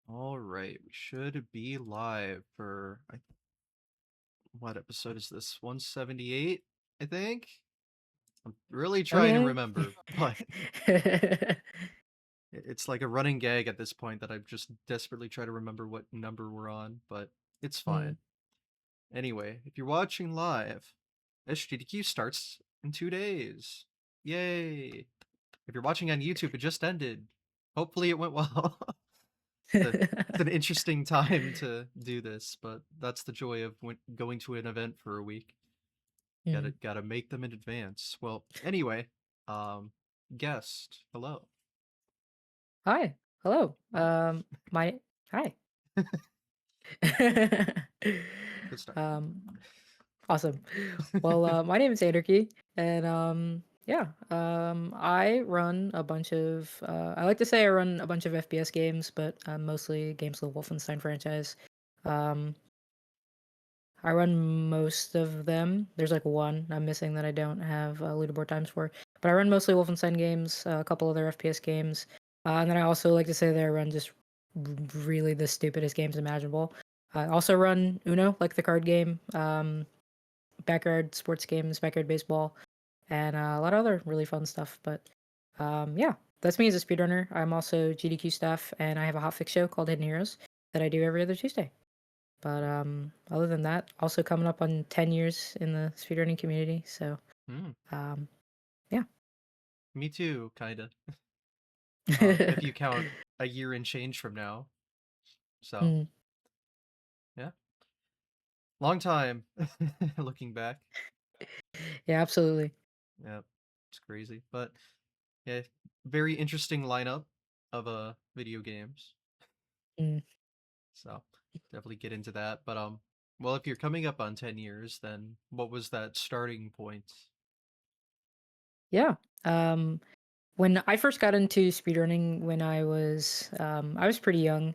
All right, we should be live for what episode is this? 178, I think. I'm really trying to Okay. remember, but it's like a running gag at this point that I just desperately try to remember what number we're on, but it's Mm. fine. Anyway, if you're watching live, SGDQ starts in 2 days. Yay! If you're watching on YouTube, it just ended. Hopefully it went well. It's an interesting time to do this, but that's the joy of going to an event for a week. Gotta Mm. gotta make them in advance. Well, anyway, um, guest, hello. Hi. Hello. Hi. My hi. Good start. um, awesome. Well, my name is ANARCHY, and yeah, I run a bunch of. I like to say I run a bunch of FPS games, but mostly games of the Wolfenstein franchise. Um, I run most of them. There's like one I'm missing that I don't have leaderboard times for. But I run mostly Wolfenstein games, a couple other FPS games, and then I also like to say that I run just really the stupidest games imaginable. I also run Uno, like the card game, backyard sports games, backyard baseball, and a lot of other really fun stuff. But yeah, that's me as a speedrunner. I'm also GDQ staff, and I have a hotfix show called Hidden Heroes that I do every other Tuesday. But other than that, also coming up on 10 years in the speedrunning community. So Hmm. um, yeah. Me too, kinda. If you count a year and change from now. So Mm, yeah, long time. Looking back, yeah, absolutely. yeah, it's crazy, but yeah, very interesting lineup of video games. Mm, So definitely get into that. But well, if you're coming up on 10 years, then what was that starting point? yeah. Um, when I first got into speedrunning, when I was pretty young.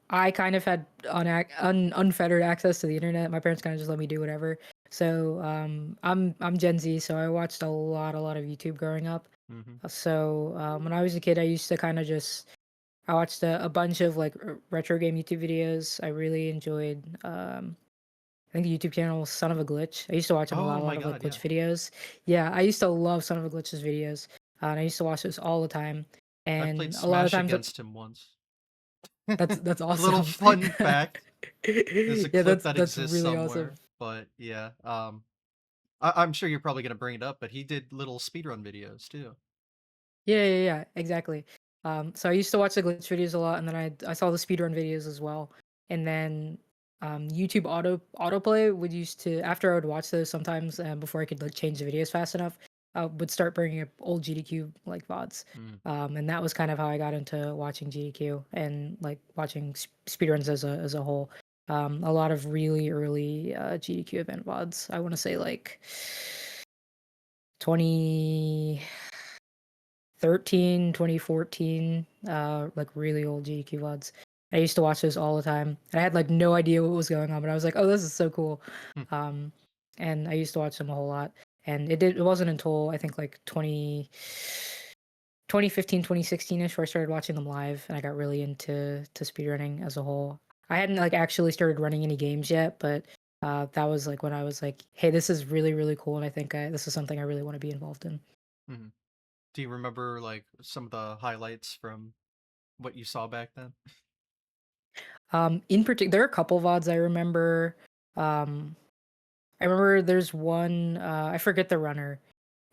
I kind of had unfettered access to the internet. My parents kind of just let me do whatever. So I'm Gen Z, so I watched a lot of YouTube growing up. Mm-hmm. So when I was a kid, I used to kind of just I watched a bunch of like retro game YouTube videos. I really enjoyed. I think the YouTube channel was Son of a Glitch. I used to watch him a Oh lot, a my lot of like God, yeah. glitch videos. Yeah, I used to love Son of a Glitch's videos, and I used to watch those all the time. I've played And a lot of Smash times, against him once. that's Little awesome. fun fact. There's a Yeah, clip that that's exists really awesome. somewhere, but yeah. I'm sure you're probably gonna bring it up, but he did little speedrun videos too. Yeah, exactly. So I used to watch the glitch videos a lot, and then I saw the speedrun videos as well. And then YouTube autoplay would used to after I would watch those sometimes before I could like change the videos fast enough, I would start bringing up old GDQ like VODs. Mm. And that was kind of how I got into watching GDQ and like watching speedruns as a whole. A lot of really early GDQ event VODs. I want to say like 20 2014, like really old GQ VODs. I used to watch those all the time. And I had like no idea what was going on, but I was like, "Oh, this is so cool." Hmm. Um, and I used to watch them a whole lot. And it wasn't until I think like 2015, 2016ish where I started watching them live and I got really into speedrunning as a whole. I hadn't like actually started running any games yet, but that was like when I was like, "Hey, this is really really cool and I think this is something I really want to be involved in." Hmm. Do you remember like some of the highlights from what you saw back then? In particular, there are a couple VODs I remember. Um, I remember there's one, I forget the runner,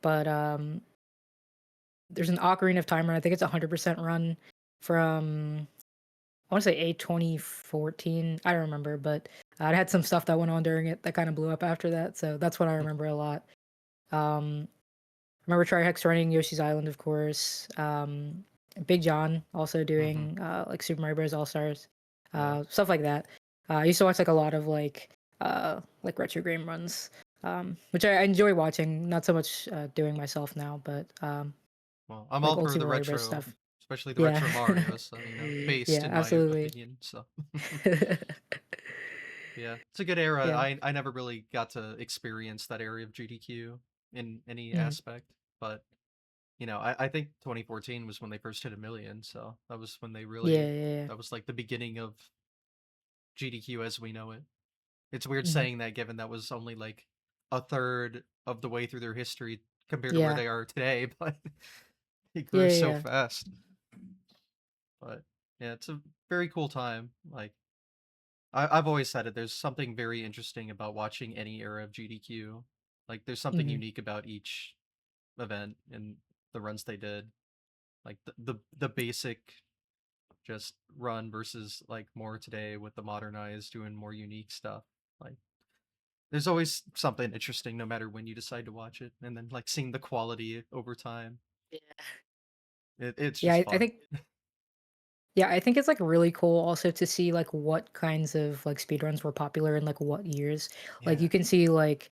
but there's an Ocarina of Time run. I think it's a 100% run from, I want to say A 2014. I don't remember, but it had some stuff that went on during it that kind of blew up after that. So that's what I Hmm. remember a lot. I remember Trihex running Yoshi's Island, of course. Big John also Mm-hmm. doing like Super Mario Bros. All Stars, Yeah. stuff like that. I used to watch like a lot of like retro game runs, which I enjoy watching. Not so much doing myself now, but Well, I'm like all old for Super the Mario Bros. retro, Stuff. especially the Yeah, retro Marios. Based yeah, in my absolutely. opinion. So yeah, it's a good era. Yeah. I never really got to experience that area of GDQ in any Mm. aspect, but I think 2014 was when they first hit a million, so that was when they Yeah, really yeah, yeah. that was like the beginning of GDQ as we know it. It's weird Mhm. saying that given that was only like a third of the way through their history compared to where Yeah. they are today, but it grew Yeah, yeah, so yeah. fast. But yeah, it's a very cool time. Like I've always said it. There's something very interesting about watching any era of GDQ. Like there's something Mhm. unique about each event and the runs they did. Like the basic just run versus like more today with the modernized doing more unique stuff. Like there's always something interesting no matter when you decide to watch it, and then like seeing the quality over time. Yeah. It's Yeah, just I fun. think yeah, I think it's like really cool also to see like what kinds of like speedruns were popular in like what years. Like you Yeah. can see like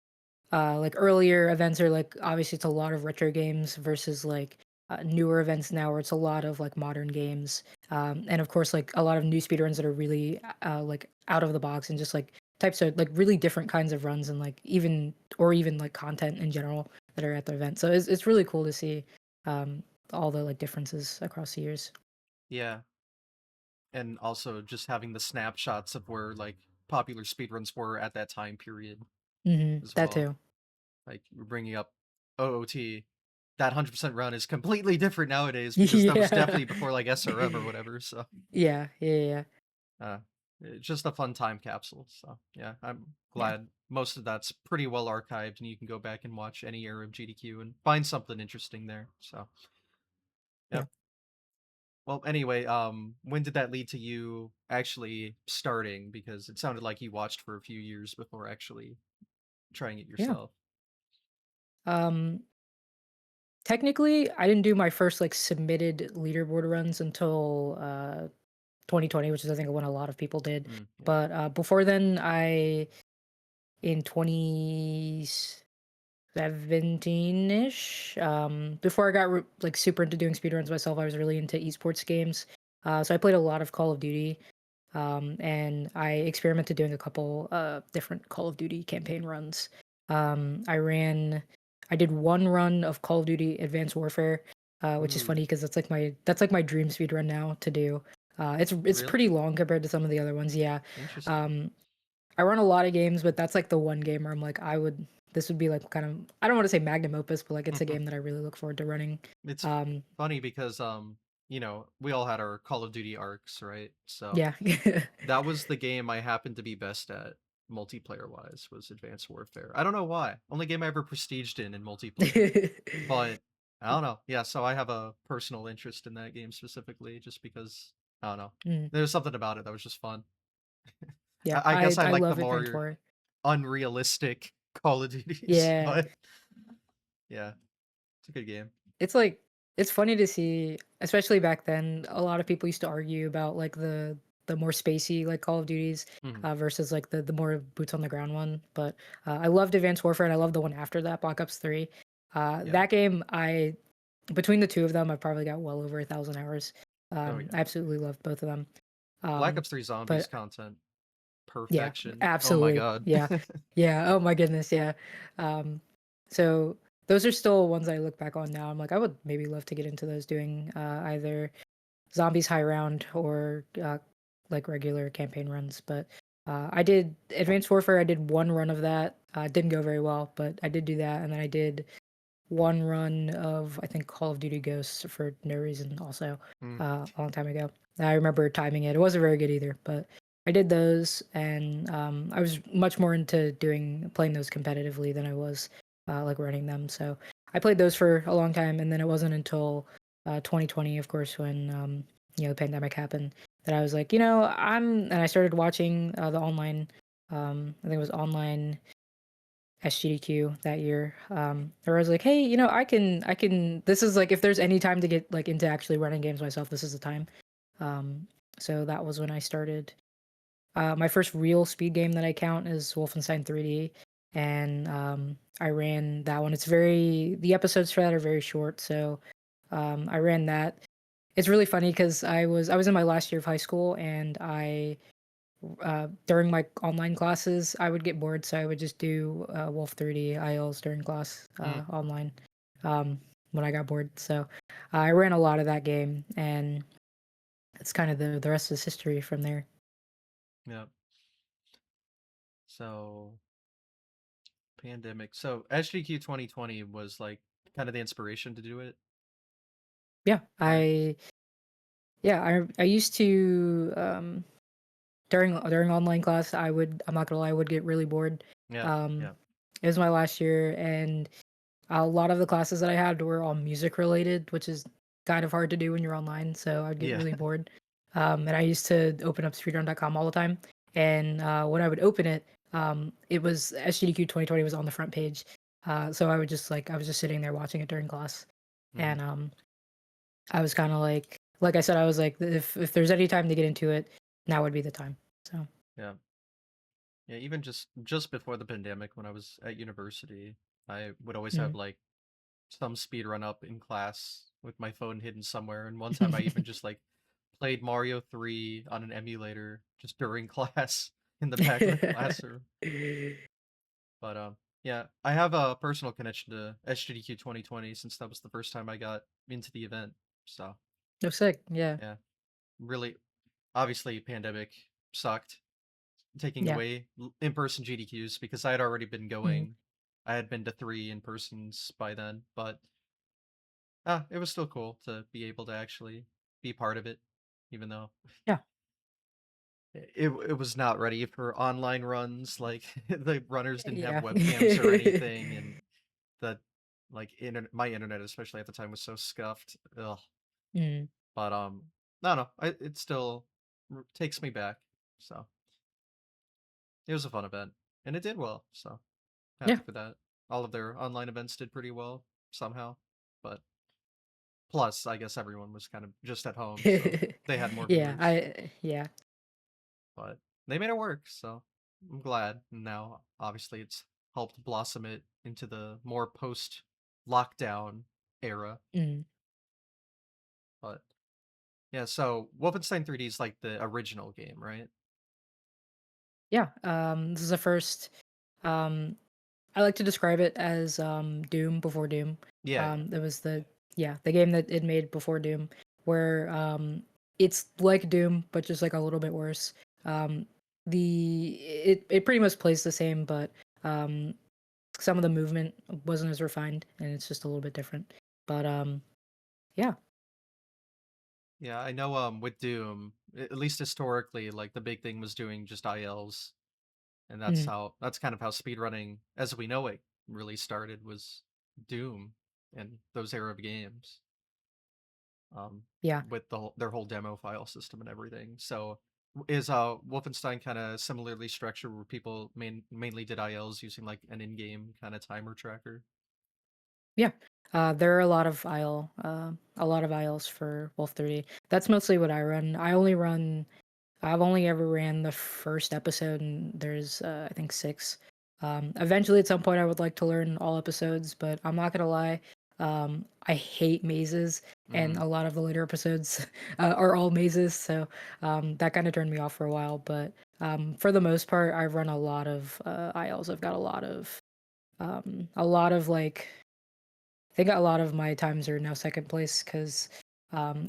earlier events are like obviously it's a lot of retro games versus like newer events now where it's a lot of like modern games. And of course like a lot of new speedruns that are really like out of the box and just like types of like really different kinds of runs and like even like content in general that are at the event. So it's really cool to see um all the like differences across the years. Yeah. And also just having the snapshots of where like popular speedruns were at that time period as That well. too. Like we're bringing up OOT. That 100% run is completely different nowadays because that was Yeah. definitely before like SRM or whatever. So Yeah, yeah, yeah, uh, it's just a fun time capsule. So yeah, I'm yeah, glad most of that's pretty well archived, and you can go back and watch any era of GDQ and find something interesting there. So yeah, yep. Well, anyway, when did that lead to you actually starting? Because it sounded like you watched for a few years before actually trying it yeah. yourself. Um, Technically, I didn't do my first like submitted leaderboard runs until 2020, which is I think when a lot of people did. Yeah. But before then, I in 2017-ish, before I got like super into doing speedruns myself, I was really into esports games. So I played a lot of Call of Duty. And I experimented doing a couple different Call of Duty campaign runs. Um, I ran, I did one run of Call of Duty Advanced Warfare, which is Ooh, funny because that's like my dream speed run now to do. It's really? pretty long compared to some of the other ones. Yeah, Interesting. um, I run a lot of games, but that's like the one game where I'm like this would be like kind of I don't want to say magnum opus, but like it's a game that I really look forward to running. It's Um, funny because we all had our Call of Duty arcs, right? So yeah, that was the game I happened to be best at multiplayer wise was Advanced Warfare. I don't know why. Only game I ever prestiged in multiplayer. But I don't know. Yeah, so I have a personal interest in that game specifically just because I don't know. Mm, There was something about it that was just fun. yeah, I guess I I like the love Advanced more Warfare. unrealistic Call of Duties, Yeah. but yeah, it's a good game. It's like it's funny to see, especially back then, a lot of people used to argue about like the more spacey like Call of Duties Mhm. versus like the more boots on the ground one. But I loved Advanced Warfare and I love the one after that, Black Ops 3. Yeah. That game, I between the two of them, I probably got well over 1,000 hours. Oh yeah. I absolutely loved both of them. Black Um, Ops 3 Zombies but content. yeah, Perfection. Oh my absolutely. god. Yeah. Yeah. Oh my goodness. Yeah. Um, so those are still ones I look back on now. I'm like, I would maybe love to get into those doing either zombies high round or like regular campaign runs. But I did Advanced Warfare. I did one run of that. Didn't go very well, but I did do that. And then I did one run of I think Call of Duty Ghosts for no reason also Mm, a long time ago. I remember timing it. It wasn't very good either, but I did those, and I was much more into doing playing those competitively than I was like running them. So I played those for a long time, and then it wasn't until 2020, of course, when the pandemic happened, that I was like, and I started watching the online. I think it was online SGDQ that year. Where I was like, hey, I can. This is like if there's any time to get like into actually running games myself, this is the time. Um, so that was when I started. My first real speed game that I count is Wolfenstein 3D, and I ran that one. The episodes for that are very short, so I ran that. It's really funny because I was in my last year of high school, and I during my online classes, I would get bored, so I would just do Wolf 3D ILs during class mm. online. Um, when I got bored. So I ran a lot of that game, and it's kind of the rest is history from there. Yeah. So pandemic. So SGQ 2020 was like kind of the inspiration to do it. Yeah, Right. I used to during online class, I'm not gonna lie, I would get really bored. Yeah. Um, Yeah. it was my last year, and a lot of the classes that I had were all music related, which is kind of hard to do when you're online. So I'd get Yeah. really bored. And I used to open up speedrun.com all the time. And when I would open it, it was SGDQ 2020 was on the front page. So I was just sitting there watching it during class, Hmm. and I was kind of like I said, I was like, if there's any time to get into it, now would be the time. So Yeah. Yeah. Even just before the pandemic, when I was at university, I would always have mm. like some speed run up in class with my phone hidden somewhere. And one time I even just like played Mario 3 on an emulator just during class in the back of the classroom. But yeah, I have a personal connection to SGDQ 2020 since that was the first time I got into the event. So No, sick. Yeah, yeah, really, obviously, pandemic sucked, taking yeah. away in-person GDQs because I had already been Mm. going. I had been to 3 in-persons by then, but it was still cool to be able to actually be part of it, even though Yeah, it was not ready for online runs. Like the runners didn't have yeah. webcams or anything, and the like my internet, especially at the time, was so scuffed. Ugh. mm. But no, no, it still takes me back. So it was a fun event, and it did well. So Yeah. happy for that. All of their online events did pretty well somehow, but plus, I guess everyone was kind of just at home, so they had more Yeah, viewers. yeah. But they made it work, so I'm glad. Now, obviously, it's helped blossom it into the more post-lockdown era. Mm. But yeah, so Wolfenstein 3D is like the original game, right? Yeah, this is the first, um I like to describe it as, Doom before Doom. Yeah, yeah, It was the game that it made before Doom, where, it's like Doom, but just, like, a little bit worse. It pretty much plays the same, but, um, some of the movement wasn't as refined, and it's just a little bit different. But, yeah. yeah. I know. With Doom, at least historically, like the big thing was doing just ILs, and Mhm. that's kind of how speedrunning, as we know it, really started was Doom and those era of games. um, Yeah. with their whole demo file system and everything. So is Wolfenstein kind of similarly structured where people mainly did ILs using like an in-game kind of timer tracker? Yeah. There are a lot of aisles for Wolf 3D. That's mostly what I run. I've only ever ran the first episode, and there's I think six. Eventually, at some point, I would like to learn all episodes, but I'm not gonna lie. I hate mazes, and Mm, a lot of the later episodes are all mazes, so that kind of turned me off for a while. But for the most part, I've run a lot of aisles. I've got a lot of like I think a lot of my times are now second place because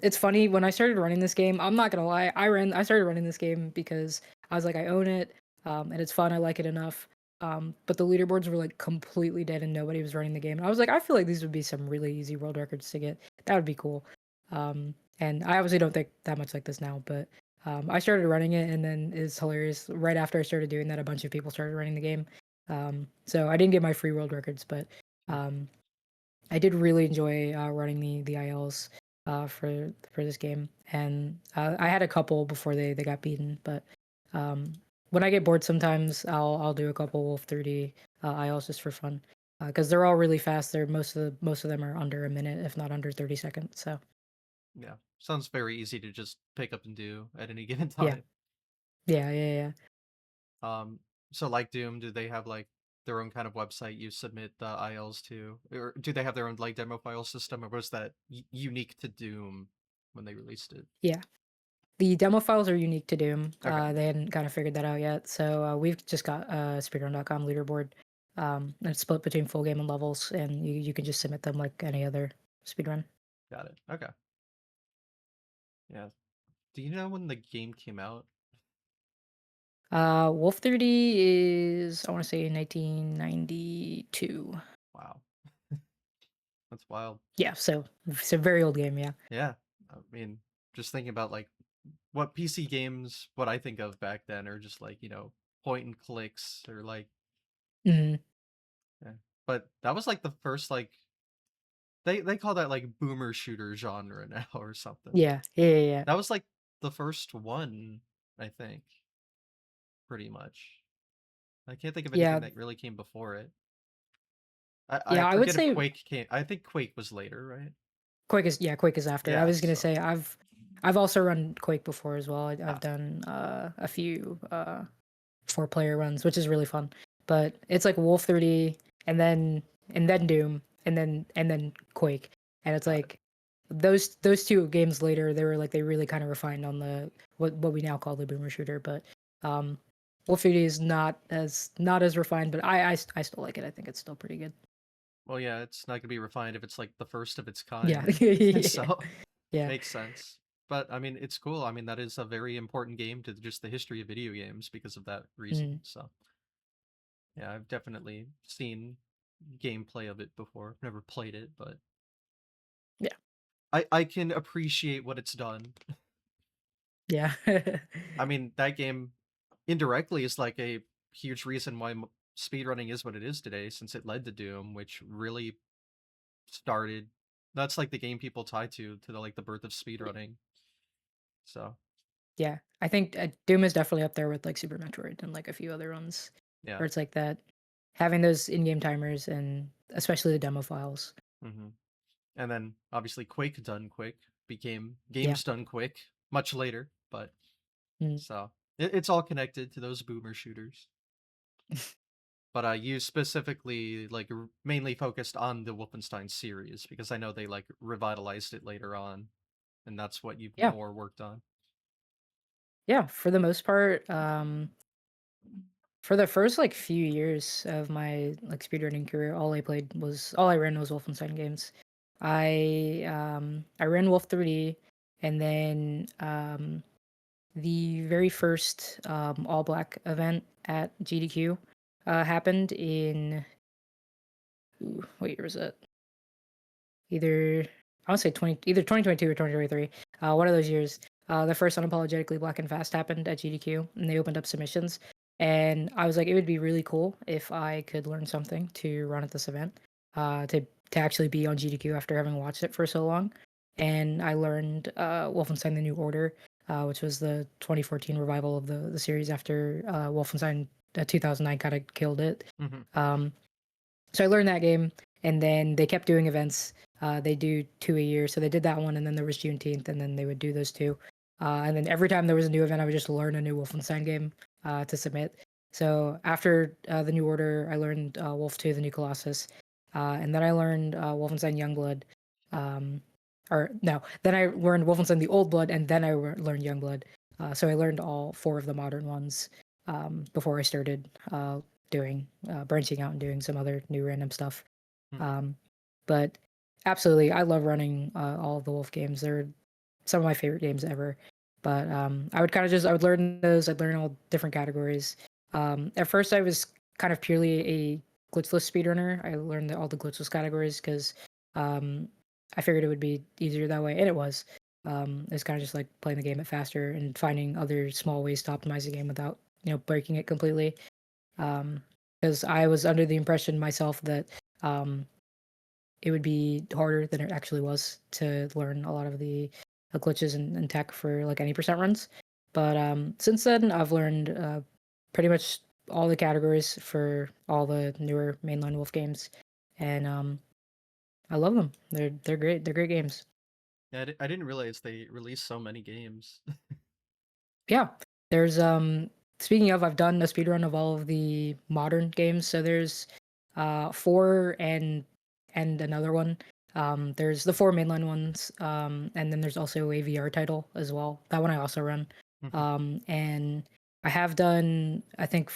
it's funny when I started running this game. I'm not gonna lie, I started running this game because I was like, I own it, and it's fun. I like it enough. But the leaderboards were like completely dead and nobody was running the game. And I was like, I feel like these would be some really easy world records to get. That would be cool. And I obviously don't think that much like this now, but I started running it, and then it's hilarious. Right after I started doing that, a bunch of people started running the game. So I didn't get my free world records, but mm, um, I did really enjoy running the ILs for this game, and I had a couple before they got beaten. But um, when I get bored, sometimes I'll do a couple Wolf 30 ILs just for fun because they're all really fast. They're most of them are under a minute, if not under 30 seconds. So yeah, sounds very easy to just pick up and do at any given yeah, time. yeah. Um, so like Doom, do they have like their own kind of website you submit the ILs to, or do they have their own like demo file system, or was that unique to Doom when they released it? Yeah. The demo files are unique to Doom. Okay, They hadn't kind of figured that out yet. So we've just got a speedrun.com leaderboard. And it's split between full game and levels, and you can just submit them like any other. speedrun. Got it. Okay. Yeah. Do you know when the game came out? Wolf 30 is, I want to say, 1992. Wow, that's wild. Yeah, so it's a very old game. Yeah. Yeah. I mean, just thinking about like what PC games, what I think of back then are just like, point and clicks or like, Mhm. yeah. But that was like the first like they call that like boomer shooter genre now or something. Yeah, yeah, yeah, yeah. That was like the first one, I think, pretty much. I can't think of anything Yeah, that really came before it. I yeah. I would forget if say Quake came. I think Quake was later, right? Quake is after. I Yeah, was gonna so say I've also run Quake before as well. I've ah, done a few 4-player runs, which is really fun. But it's like Wolf 30 and then Doom and then Quake. And it's got it. like those two games later, they really kind of refined on the what we now call the boomer shooter. But um Wolf 30 is not as refined, but I still like it. I think it's still pretty good. Well, yeah, it's not gonna be refined if it's like the first of its Yeah. kind, Yeah. so Yeah. makes sense. But I mean, it's cool. I mean, that is a very important game to just the history of video games because of that reason. Mm, So yeah, I've definitely seen gameplay of it before. I've never played it, but yeah. I can appreciate what it's done. Yeah. I mean, that game indirectly is like a huge reason why speedrunning is what it is today, since it led to Doom, which really started. That's like the game people tie to the like the birth of speedrunning. So Yeah, I think Doom is definitely up there with like Super Metroid and like a few other ones yeah. where it's like that having those in-game timers and especially the demo files. hmm And then obviously Quake done quick became Yeah. games done quick much later, but Mm. so it's all connected to those boomer shooters. But you specifically like mainly focused on the Wolfenstein series because I know they like revitalized it later on, and that's what you've Yeah. more worked on. Yeah, for the most part, for the first like few years of my like speedrunning career, all I ran was Wolfenstein games. I ran Wolf 3D and then the very first all black event at GDQ happened in what year was it? Either I want to say 2022 or 2023. One of those years. The first unapologetically black and fast happened at GDQ, and they opened up submissions. And I was like, it would be really cool if I could learn something to run at this event, to actually be on GDQ after having watched it for so long. And I learned Wolfenstein: The New Order, which was the 2014 revival of the series after Wolfenstein 2009 kind of killed it. hmm Um, so I learned that game, and then they kept doing events. They do 2 a year, so they did that one, and then there was Juneteenth, and then they would do those two. And then every time there was a new event, I would just learn a new Wolfenstein game to submit. So after the New Order, I learned Wolf 2, the New Colossus, and then I learned Wolfenstein Youngblood. Um, or no, then I learned Wolfenstein the Old Blood, and then I learned Youngblood. So I learned all four of the modern ones before I started doing branching out and doing some other new random stuff. Um, but absolutely, I love running all of the Wolf games. They're some of my favorite games ever. But I would learn those. I'd learn all different categories. At first, I was kind of purely a glitchless speedrunner. I learned all the glitchless categories because um, I figured it would be easier that way, and it was. It's kind of just like playing the game at faster and finding other small ways to optimize the game without breaking it completely. Because I was under the impression myself that um, it would be harder than it actually was to learn a lot of the glitches and tech for like any percent runs. But since then, I've learned pretty much all the categories for all the newer mainline Wolf games, and I love them. They're great. They're great games. Yeah, I didn't realize they released so many games. Yeah. There's speaking of, I've done a speedrun of all of the modern games. So there's four and another one. There's the four mainline ones, and then there's also a VR title as well. That one I also run. Mhm. And I have done, I think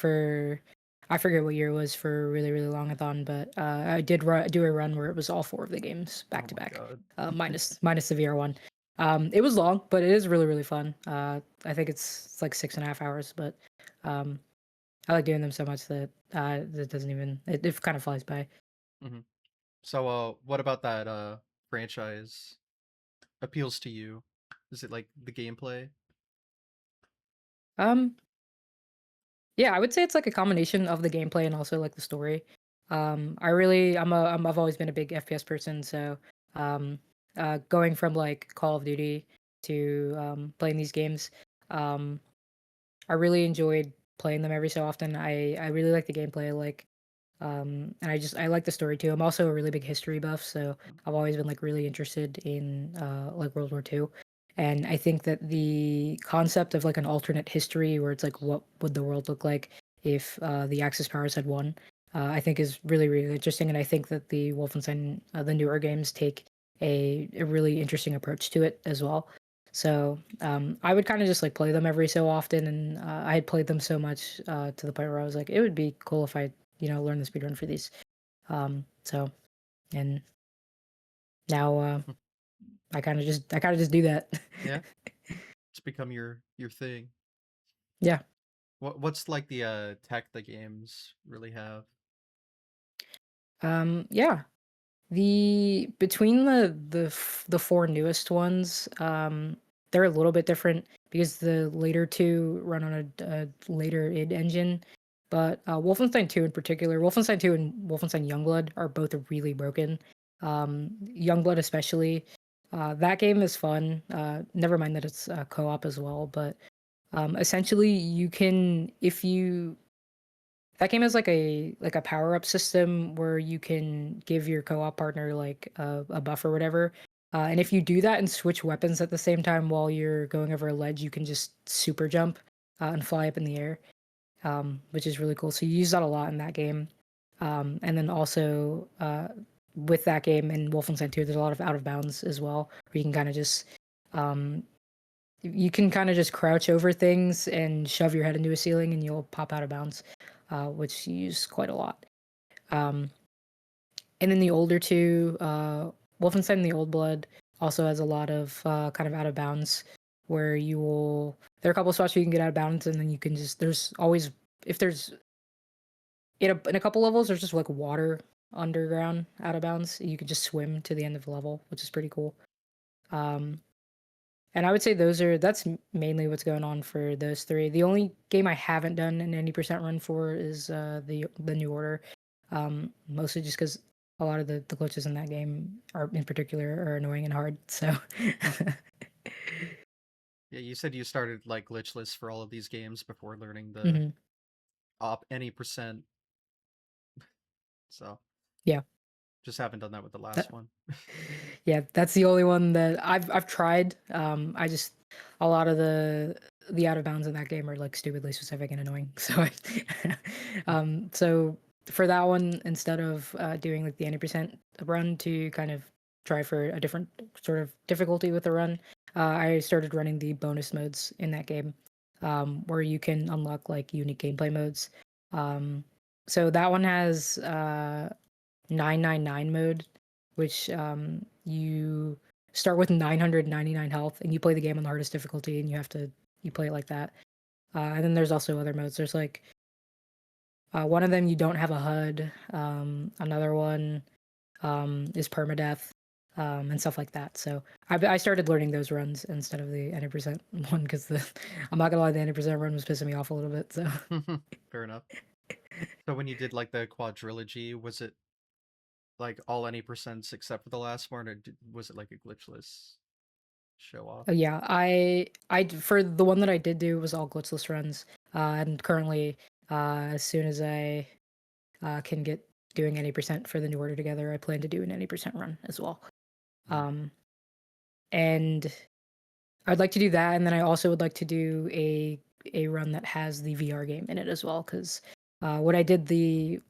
I forget what year it was for a really, really longathon, but I did do a run where it was all 4 of the games back Oh to my back, god. minus the VR one. It was long, but it is really, really fun. I think it's like 6.5 hours, but um, I like doing them so much that it doesn't even it kind of flies by. Hmm. So, what about that franchise appeals to you? Is it like the gameplay? Um, Yeah, I would say it's like a combination of the gameplay and also like the story. I've always been a big FPS person, so um, going from like Call of Duty to playing these games, um, I really enjoyed playing them every so often. I really like the gameplay, and I like the story too. I'm also a really big history buff, so I've always been like really interested in like World War II. And I think that the concept of like an alternate history where it's like what would the world look like if the Axis powers had won, I think is really, really interesting. And I think that the Wolfenstein, the newer games take a really interesting approach to it as well. So I would kind of just like play them every so often, and I had played them so much to the point where I was like, it would be cool if I learn the speedrun for these. So and now I kind of just do that. Yeah, it's become your thing. Yeah. What's like the tech the games really have? Yeah. The between the four newest ones, they're a little bit different because the later two run on a later id engine. But Wolfenstein 2 in particular, Wolfenstein 2 and Wolfenstein Youngblood are both really broken. Youngblood especially. That game is fun. Never mind that it's co-op as well, but essentially you can if you that game has like a power up system where you can give your co-op partner like a buff or whatever. And if you do that and switch weapons at the same time while you're going over a ledge, you can just super jump and fly up in the air, which is really cool. So you use that a lot in that game. And then also with that game in Wolfenstein 2, there's a lot of out of bounds as well, where um, you can kind of just crouch over things and shove your head into a ceiling and you'll pop out of bounds, which you use quite a lot. Um, and then the older two, Wolfenstein: The Old Blood also has a lot of kind of out of bounds where you will. There are a couple of spots where you can get out of bounds, and then you can just. There's always if there's in a couple levels, there's just like water underground out of bounds. You could just swim to the end of the level, which is pretty cool. Um, And I would say that's mainly what's going on for those three. The only game I haven't done an 90% run for is the New Order, mostly just because a lot of the glitches in that game are in particular are annoying and hard. So Yeah, you said you started like glitchless for all of these games before learning the hmm op any percent. So yeah, just haven't done that with the last that, one. yeah, that's the only one that I've tried. I just a lot of the out of bounds in that game are like stupidly specific and annoying. So for that one, instead of doing like the 90% run to kind of try for a different sort of difficulty with the run, I started running the bonus modes in that game, where you can unlock like unique gameplay modes. Um, so that one has 999 mode, which you start with 999 health and you play the game on the hardest difficulty and you play it like that. And then there's also other modes. There's like one of them you don't have a HUD. Another one is permadeath, and stuff like that. So I started learning those runs instead of the 90% one because the I'm not gonna lie, the 90% run was pissing me off a little bit. So Fair enough. So when you did like the quadrilogy, was it like all any percents except for the last one, or was it like a glitchless show off? oh yeah, for the one that I did do was all glitchless runs, and currently, as soon as I can get doing any percent for the new order together, I plan to do an any percent run as well. Mm. Um, and I'd like to do that, and then I also would like to do a run that has the VR game in it as well, because what I did the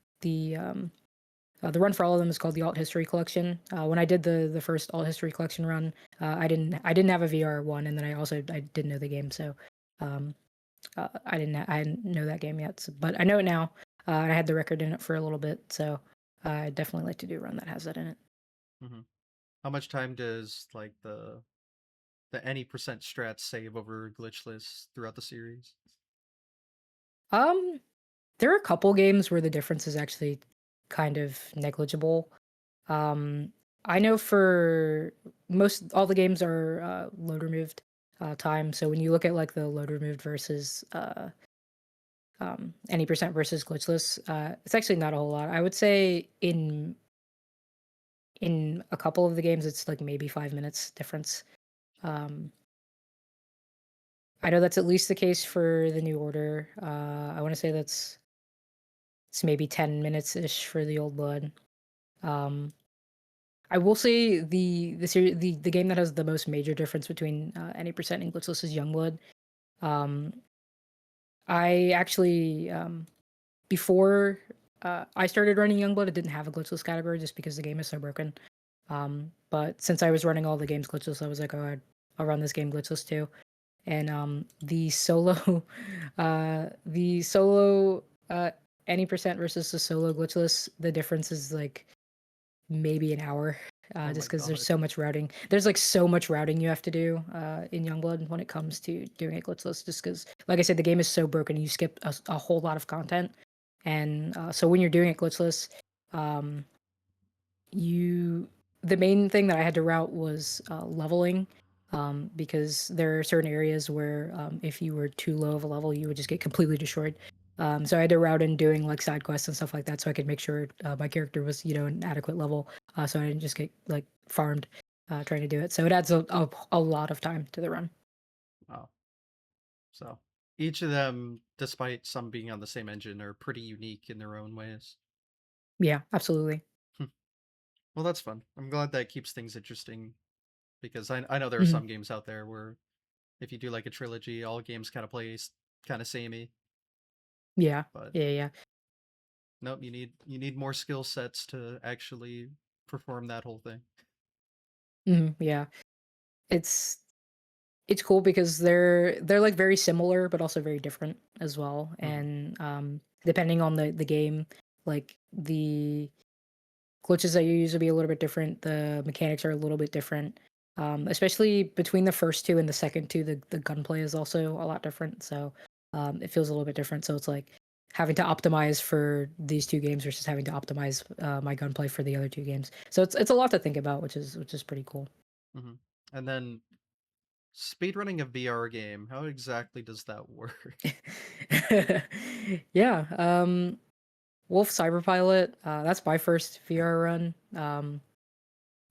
run for all of them is called the Alt History Collection. When I did the first Alt History Collection run, I didn't have a VR one, and then I didn't know the game, so I didn't know that game yet. But I know it now. I had the record in it for a little bit, so I definitely like to do a run that has that in it. Hmm. How much time does like the any percent strat save over glitchless throughout the series? Um, there are a couple games where the difference is actually kind of negligible. Um, I know for most all the games are load removed time. So when you look at like the load removed versus any percent versus glitchless, it's actually not a whole lot. I would say in a couple of the games, it's like maybe 5 minutes difference. Um, I know that's at least the case for the new order. I want to say that's it's maybe 10 minutes ish for the old blood. Um, I will say the game that has the most major difference between any percent and glitchless is Youngblood. Um, I actually before I started running Youngblood, it didn't have a glitchless category just because the game is so broken. But since I was running all the games glitchless, I was like, oh, I'll run this game glitchless too. And the solo, the solo any percent versus the solo glitchless, the difference is like maybe an hour, Oh my just because there's god. so much routing. There's like so much routing you have to do in Youngblood when it comes to doing it glitchless. Just because, like I said, the game is so broken, you skip a whole lot of content, and so when you're doing it glitchless, um, you the main thing that I had to route was leveling. Because there are certain areas where if you were too low of a level, you would just get completely destroyed. So I had to route in doing like side quests and stuff like that, so I could make sure my character was, an adequate level, so I didn't just get like farmed trying to do it. So it adds a lot of time to the run. Wow. So each of them, despite some being on the same engine, are pretty unique in their own ways. Yeah, absolutely. Hmm. Well, that's fun. I'm glad that keeps things interesting because I know there are Hmm. some games out there where if you do like a trilogy, all games kind of play kind of samey. Yeah, But yeah, yeah. nope, you need more skill sets to actually perform that whole thing. Yeah. It's It's cool because they're, like, very similar, but also very different as well, Hmm. and, depending on the game, like, the glitches that you use will be a little bit different, the mechanics are a little bit different, especially between the first 2 and the second 2, the gunplay is also a lot different, so, it feels a little bit different, so it's like having to optimize for these 2 games versus having to optimize, my gunplay for the other 2 games. So it's a lot to think about, which is pretty cool. Hmm. And then speedrunning a VR game, how exactly does that work? Yeah, Wolf Cyberpilot, that's my first VR run.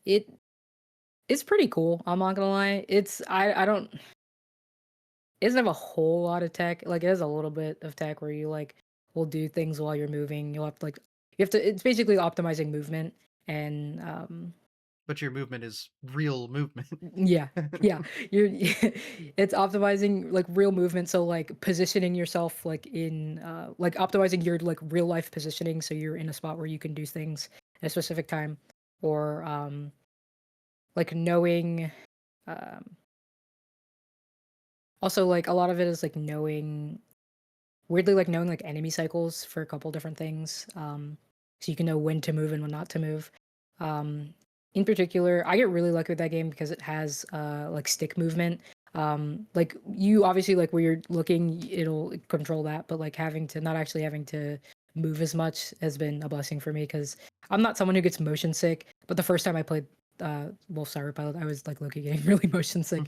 It it's pretty cool, I'm not gonna lie. I don't it doesn't have a whole lot of tech, like, it has a little bit of tech where you, like, will do things while you're moving, you have to it's basically optimizing movement and, But your movement is real movement. yeah, yeah. You're it's optimizing like real movement, so like positioning yourself like in like optimizing your like real life positioning so you're in a spot where you can do things at a specific time or like knowing um also like a lot of it is like knowing weirdly like knowing like enemy cycles for a couple different things. So you can know when to move and when not to move. Um, in particular, I get really lucky with that game because it has like stick movement. Like you obviously like where you're looking, it'll control that, but like having to not actually having to move as much has been a blessing for me because I'm not someone who gets motion sick. But the first time I played Wolf Cyber I was like Loki getting really motion sick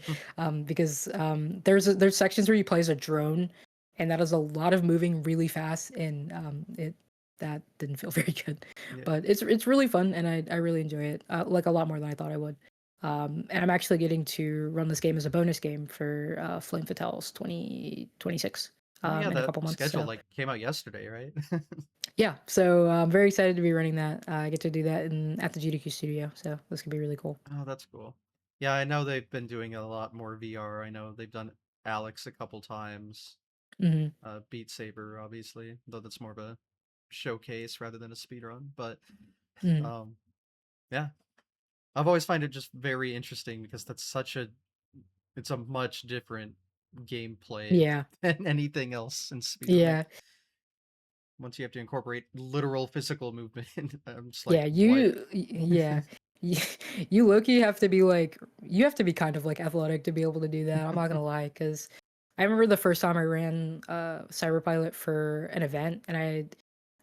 because there's sections where you play as a drone and that is a lot of moving really fast and it that didn't feel very good, Yeah. but it's really fun and I really enjoy it like a lot more than I thought I would. And I'm actually getting to run this game as a bonus game for Flame Fatales 2026 Oh yeah, in a that couple months. schedule So like came out yesterday, right? yeah, so I'm very excited to be running that. I get to do that in at the GDQ studio, so this could be really cool. Oh, that's cool. Yeah, I know they've been doing a lot more VR. I know they've done Alex a couple times. Hmm. Beat Saber, obviously, though that's more of a showcase rather than a speed run. But Hmm. um, yeah, I've always find it just very interesting because it's a much different gameplay Yeah, than anything else in speedrunning. yeah. once you have to incorporate literal physical movement. I'm just like, Yeah, what? yeah. You, you low-key have to be like you have to be kind of like athletic to be able to do that. I'm not gonna lie, because I remember the first time I ran Cyberpilot for an event, and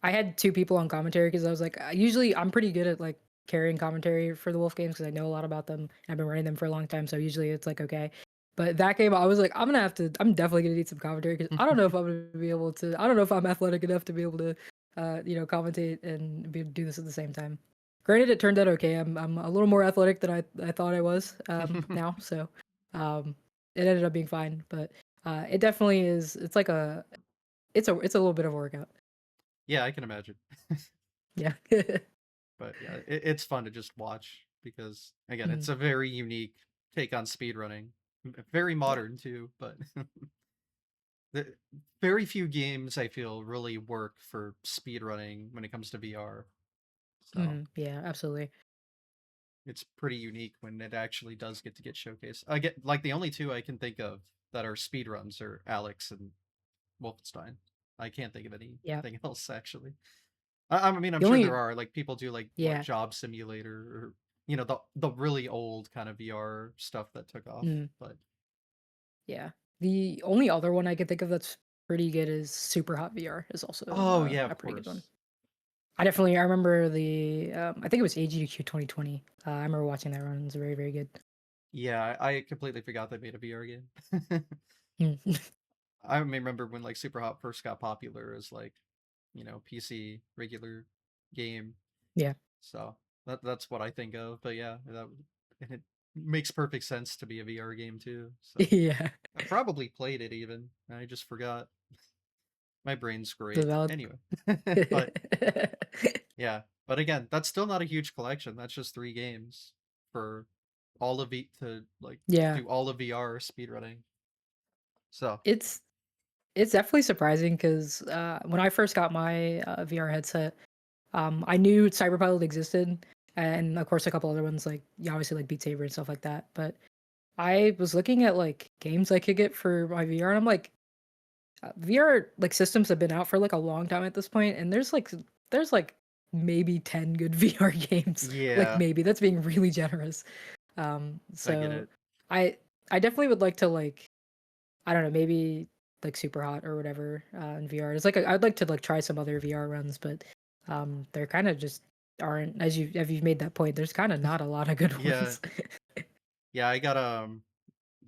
I had two people on commentary because I was like, usually I'm pretty good at like carrying commentary for the Wolf games because I know a lot about them. I've been running them for a long time, so usually it's like okay. But that game, I was like, I'm definitely gonna need some commentary because I don't know if I'm gonna be able to. I don't know if I'm athletic enough to be able to, commentate and do this at the same time. Granted, it turned out okay. I'm a little more athletic than I thought I was now, so um, it ended up being fine. But it definitely is. It's like it's a little bit of a workout. Yeah, I can imagine. Yeah. But yeah, it's fun to just watch because again, Mhm. it's a very unique take on speedrunning. Very Yeah. modern too, but the, very few games I feel really work for speedrunning when it comes to VR. So Yeah. Absolutely. it's pretty unique when it actually does get to get showcased. I get like the only two I can think of that are speedruns are Alex and Wolfenstein. I can't think of Yeah. anything else actually. I mean, I'm The sure there only are like people do like what yeah. Job Simulator or the really old kind of VR stuff that took off. Mm, But yeah. The only other one I could think of that's pretty good is Super Hot VR is also oh yeah, a of pretty good one. course. I remember the I think it was AGDQ 2020. I remember watching that run. It's very very good. Yeah, I completely forgot they made a VR game. Mm. I remember when like Super Hot first got popular as like PC regular game. Yeah. So that's what I think of. But yeah, and it makes perfect sense to be a VR game too. So Yeah. I probably played it even. I just forgot. My brain's The great. valid. Anyway, but yeah, but again, that's still not a huge collection. That's just 3 games for all of to like Yeah. do all of VR speedrunning. So It's it's definitely surprising because when I first got my VR headset, I knew Cyberpilot existed, and of course a couple other ones like yeah, obviously like Beat Saber and stuff like that. But I was looking at like games I could get for my VR, and I'm like, VR like systems have been out for like a long time at this point, and there's like maybe 10 good VR games. Like yeah, maybe that's being really generous. I get So it. I I definitely would like to like I don't know, maybe like Super Hot or whatever in VR. It's like I'd like to like try some other VR runs, but they're kind of just aren't as you've made that point. There's kind of not a lot of good Yeah, ones. yeah. I got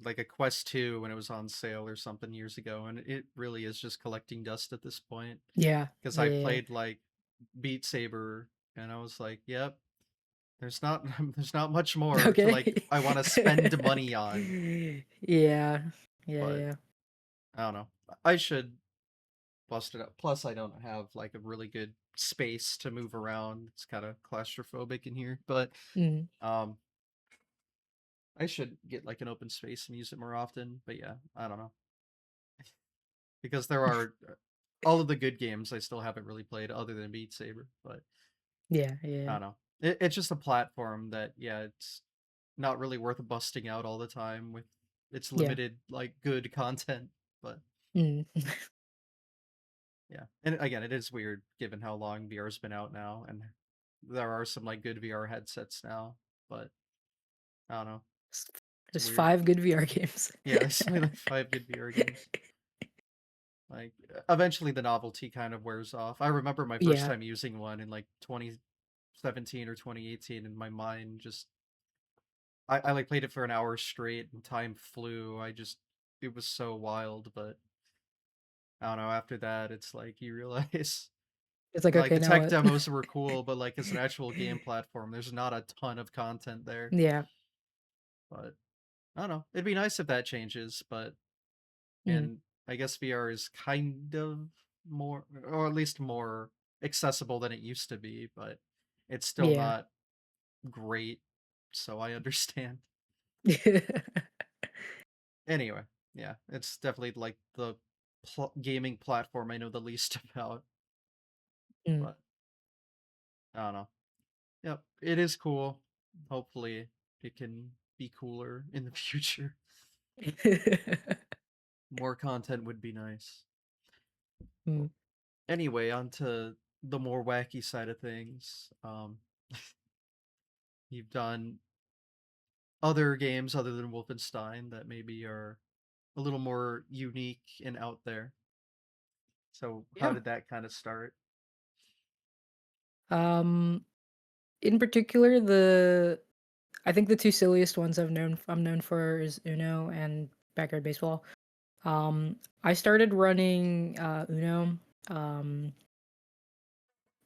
like a Quest 2 when it was on sale or something years ago, and it really is just collecting dust at this point. Yeah, Because I yeah, played like Beat Saber, and I was like, yep, there's not there's not much more to okay. like I want to spend money on, Yeah, yeah, but yeah. I don't know. I should bust it up. Plus, I don't have like a really good space to move around. It's kind of claustrophobic in here, but Mm, um, I should get like an open space and use it more often. But yeah, I don't know because there are all of the good games I still haven't really played other than Beat Saber. But yeah, I yeah. don't know. It's just a platform that yeah, it's not really worth busting out all the time with its Yeah. limited like good content. But Mm, yeah, and again, it is weird given how long VR's been out now, and there are some like good VR headsets now, but I don't know. s- It's there's weird. 5 good VR games. Yeah, there's only like 5 good VR games. Like eventually the novelty kind of wears off. I remember my first Yeah, time using one in like 2017 or 2018, and my mind just I like played it for an hour straight, and time flew. It was so wild, but I don't know. After that, it's like you realize it's like like okay, the now tech what? demos were cool, but like as an actual game platform, there's not a ton of content there. Yeah. But I don't know. It'd be nice if that changes, but Mm, and I guess VR is kind of more, or at least more accessible than it used to be, but it's still yeah. not great. So I understand. Anyway, yeah, it's definitely like the gaming platform I know the least about, Mm. but I don't know. Yep, it is cool. Hopefully, it can be cooler in the future. More content would be nice. Mm. Anyway, onto the more wacky side of things. You've done other games other than Wolfenstein that maybe are a little more unique and out there. So how Yeah. did that kind of start? Um, in particular, I think the two silliest ones I'm known for is Uno and backyard baseball. I started running Uno. Um,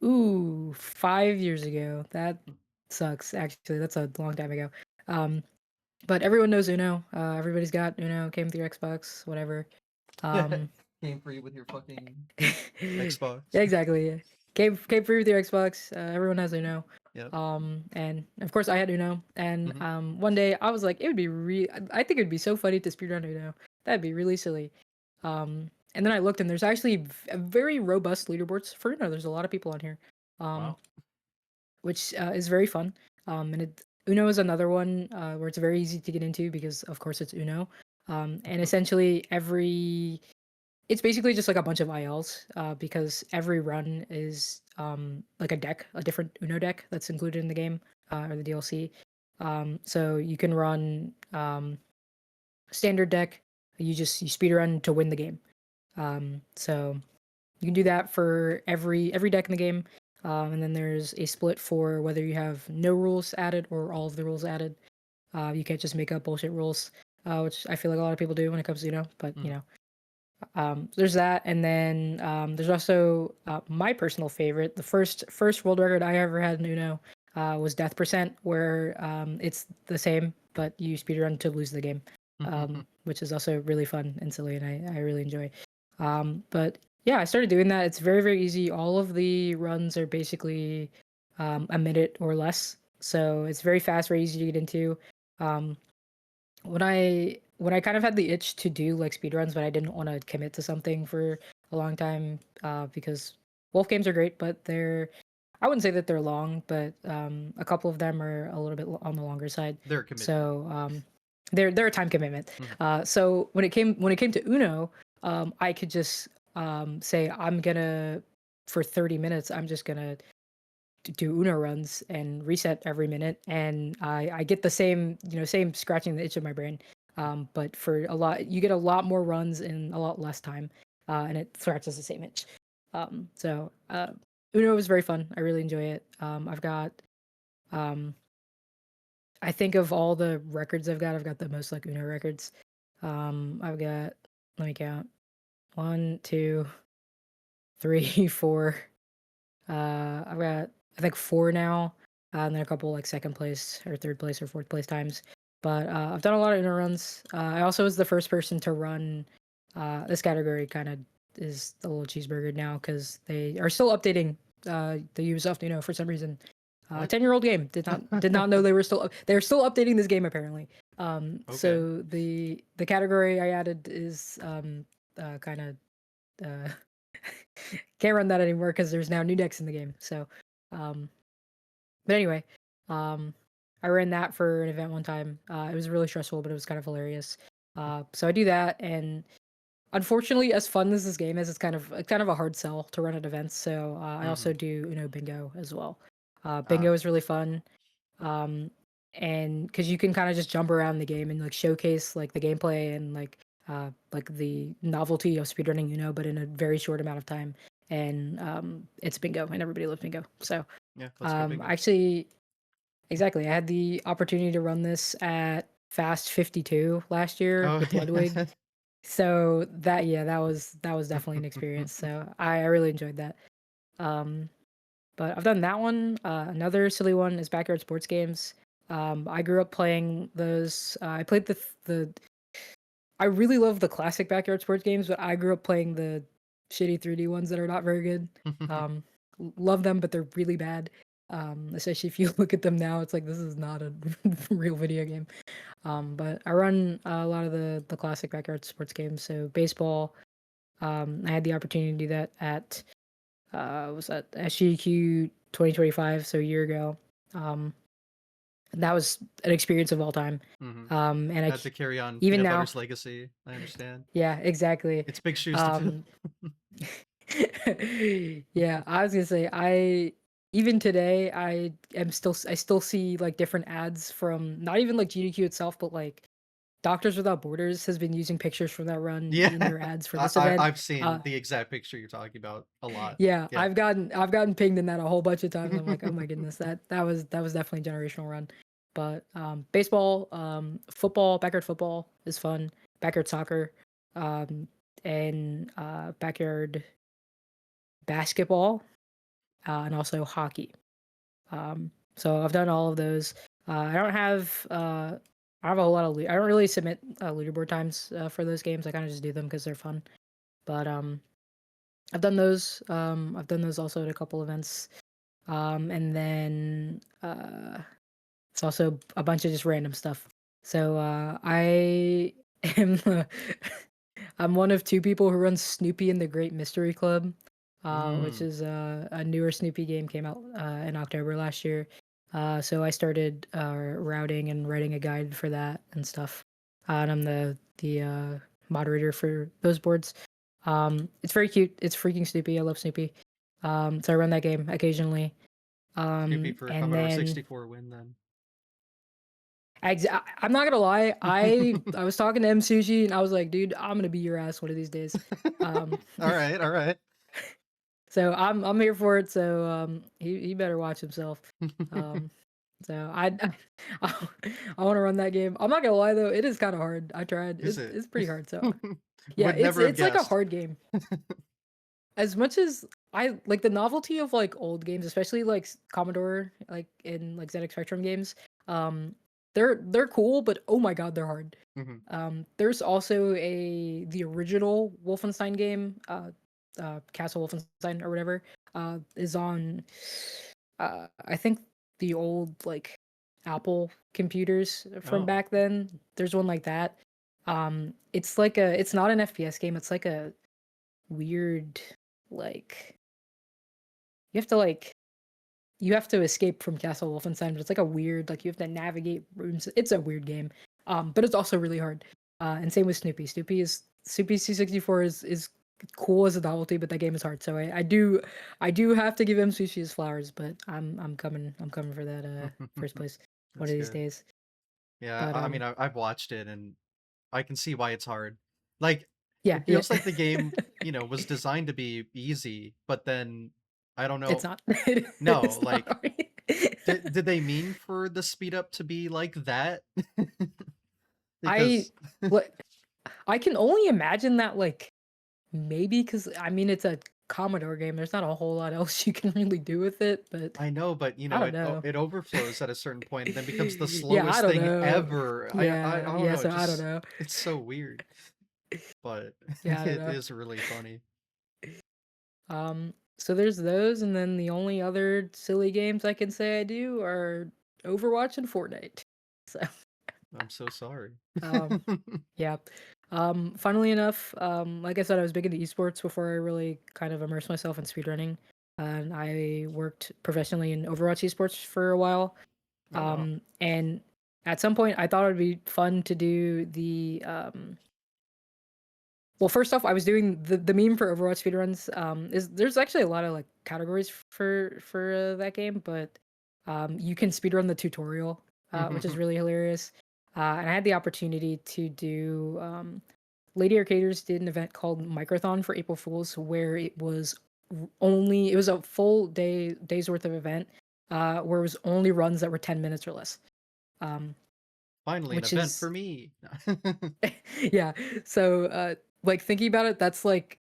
5 years ago. That sucks. Actually, that's a long time ago. Um, but everyone knows Uno. Everybody's got Uno. Came with your Xbox, whatever. Um, Came free with your fucking yeah, Xbox. exactly. Yeah. Came free with your Xbox. Everyone has Uno. Yep. And of course I had Uno. And Hmm. one day I was like, it would be I think it'd be so funny to speedrun Uno. That'd be really silly. And then I looked and there's actually a very robust leaderboards for Uno. There's a lot of people on here. Um, Wow. which is very fun. Uno is another one where it's very easy to get into because of course it's Uno. And essentially it's basically just like a bunch of ILs because every run is like a deck, a different Uno deck that's included in the game or the DLC. So you can run standard deck. You speed run to win the game. So you can do that for every deck in the game. And then there's a split for whether you have no rules added or all of the rules added. You can't just make up bullshit rules, which I feel like a lot of people do when it comes to But Mm. there's that, and then there's also my personal favorite. The first world record I ever had in Uno was death percent, where it's the same, but you speedrun to lose the game, which is also really fun and silly, and I really enjoy. But yeah, I started doing that. It's very easy. All of the runs are basically a minute or less, so it's very fast, very easy to get into. Um, when I kind of had the itch to do like speedruns, but I didn't want to commit to something for a long time because Wolf games are great, but I wouldn't say that they're long, but a couple of them are a little bit on the longer side. They're a commitment. So they're a time commitment. Mhm. So when it came to Uno, I could just say I'm gonna for 30 minutes. I'm just gonna do Uno runs and reset every minute, and I get the same scratching the itch of my brain. But for you get a lot more runs in a lot less time, and it scratches the same itch. Uno is very fun. I really enjoy it. Um, I think of all the records I've got the most like Uno records. I've got, let me count, one, two, three, four. I've got I think four now, and then a couple like second place or third place or fourth place times. But I've done a lot of inner runs. I also was the first person to run. This category kind of is the little cheeseburger now because they are still updating the Ubisoft Uno for some reason. What? 10-year-old game did not know they're still updating this game apparently. Okay. So the category I added is kind of uh, can't run that anymore because there's now new decks in the game. So, um, but anyway, um, I ran that for an event one time. It was really stressful, but it was kind of hilarious. So I do that, and unfortunately, as fun as this game is, it's kind of a hard sell to run at events. So I Hmm. also do Bingo as well. Ah. Bingo is really fun. Um, and because you can kind of just jump around the game and like showcase like the gameplay and like the novelty of speedrunning, but in a very short amount of time. And it's bingo, and everybody loves bingo. So Yeah. Let's go bingo. actually, exactly, I had the opportunity to run this at Fast 52 last year Oh with yeah. Ludwig. So that was definitely an experience. So I really enjoyed that. Um, but I've done that one. Another silly one is backyard sports games. I grew up playing those. I played the. I really love the classic backyard sports games, but I grew up playing the shitty 3D ones that are not very good. Um, love them, but they're really bad. Especially if you look at them now, it's like this is not a real video game. But I run a lot of the classic backyard sports games. So baseball. I had the opportunity to do that at was that SGQ 2025, so a year ago. Um, and that was an experience of all time. Hmm. And Had to carry on even Peanut now, Butter's legacy. I understand. yeah, exactly. It's big shoes to fill. Um, Yeah, I was gonna say I even today I still see like different ads from not even like GDQ itself, but like Doctors Without Borders has been using pictures from that run Yeah, in their ads for this event. I've seen Uh, the exact picture you're talking about a lot. yeah, Yeah. I've gotten pinged in that a whole bunch of times. I'm like, oh my goodness, that was definitely a generational run. But baseball, football, backyard football is fun. Backyard soccer, um, and backyard basketball, and also hockey. So I've done all of those. I don't have I have a whole lot of I don't really submit leaderboard times for those games. I kind of just do them because they're fun. But I've done those. I've done those also at a couple events. And then it's also a bunch of just random stuff. So I am I'm one of two people who runs Snoopy and the Great Mystery Club, which Mm, is a newer Snoopy game came out in October last year. So I started routing and writing a guide for that and stuff. And I'm the moderator for those boards. It's very cute. It's freaking Snoopy. I love Snoopy. So I run that game occasionally. Snoopy for a And Commodore then 64 win then. I'm not gonna lie. I was talking to M Sushi and I was like, dude, I'm gonna beat your ass one of these days. Um, All right, all right. so I'm here for it. So he better watch himself. Um, so I, I want to run that game. I'm not gonna lie though, it is kind of hard. I tried. Is it? It's pretty hard. So yeah, Would never have it's like a guessed. hard game. As much as I like the novelty of like old games, especially like Commodore, like in like ZX Spectrum games. Um, they're cool, but oh my god, they're hard. Mhm. There's also the original Wolfenstein game, Castle Wolfenstein or whatever, is on, I think the old like Apple computers from Oh. back then. There's one like that. It's like it's not an FPS game. It's like a weird, like you have to like you have to escape from Castle Wolfenstein, but it's like a weird, like you have to navigate rooms. It's a weird game, but it's also really hard. And same with Snoopy. Snoopy C64 is cool as a novelty, but that game is hard. So I do have to give him Sushi his flowers, but I'm coming for that first place one That's of these good. days. Yeah, But I mean, I've watched it and I can see why it's hard. Like, yeah, it yeah. feels like the game, was designed to be easy, but then I don't It's know. not. No, It's not like, hard. did they mean for the speed up to be like that? I Because what I can only imagine that like maybe because I mean it's a Commodore game. There's not a whole lot else you can really do with it, but I know, but I don't it know. it overflows at a certain point and then becomes the Yeah, I slowest don't thing know. ever. I Yeah, don't yeah. know. It So I don't just know. it's so weird, but Yeah, I don't it know. is really funny. So there's those, and then the only other silly games I can say I do are Overwatch and Fortnite. So, I'm so sorry. um, yeah. Funnily enough, like I said, I was big into esports before I really kind of immersed myself in speedrunning. And I worked professionally in Overwatch esports for a while. Oh wow. And at some point, I thought it would be fun to do the well, first off, I was doing the meme for Overwatch speedruns. Is there's actually a lot of like categories for that game, but you can speedrun the tutorial, which is really hilarious. And I had the opportunity to do. Lady Arcaders did an event called Microthon for April Fools, where it was a full day's worth of event, where it was only runs that were 10 minutes or less. Um, Finally, an which event for is me. yeah. So, like thinking about it, that's like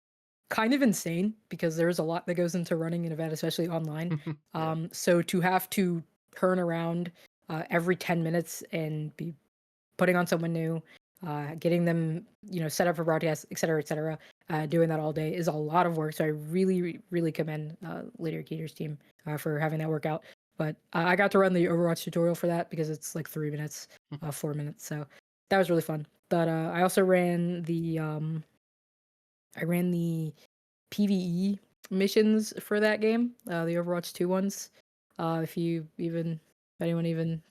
kind of insane because there's a lot that goes into running an event, especially online. Yeah. So to have to turn around every 10 minutes and be putting on someone new, getting them, set up for broadcast, et cetera, doing that all day is a lot of work. So I really commend Later Keter's team for having that work out. But I got to run the Overwatch tutorial for that because it's like 3 minutes, 4 minutes. So that was really fun. But I also ran the PVE missions for that game, the Overwatch 2 ones. If anyone even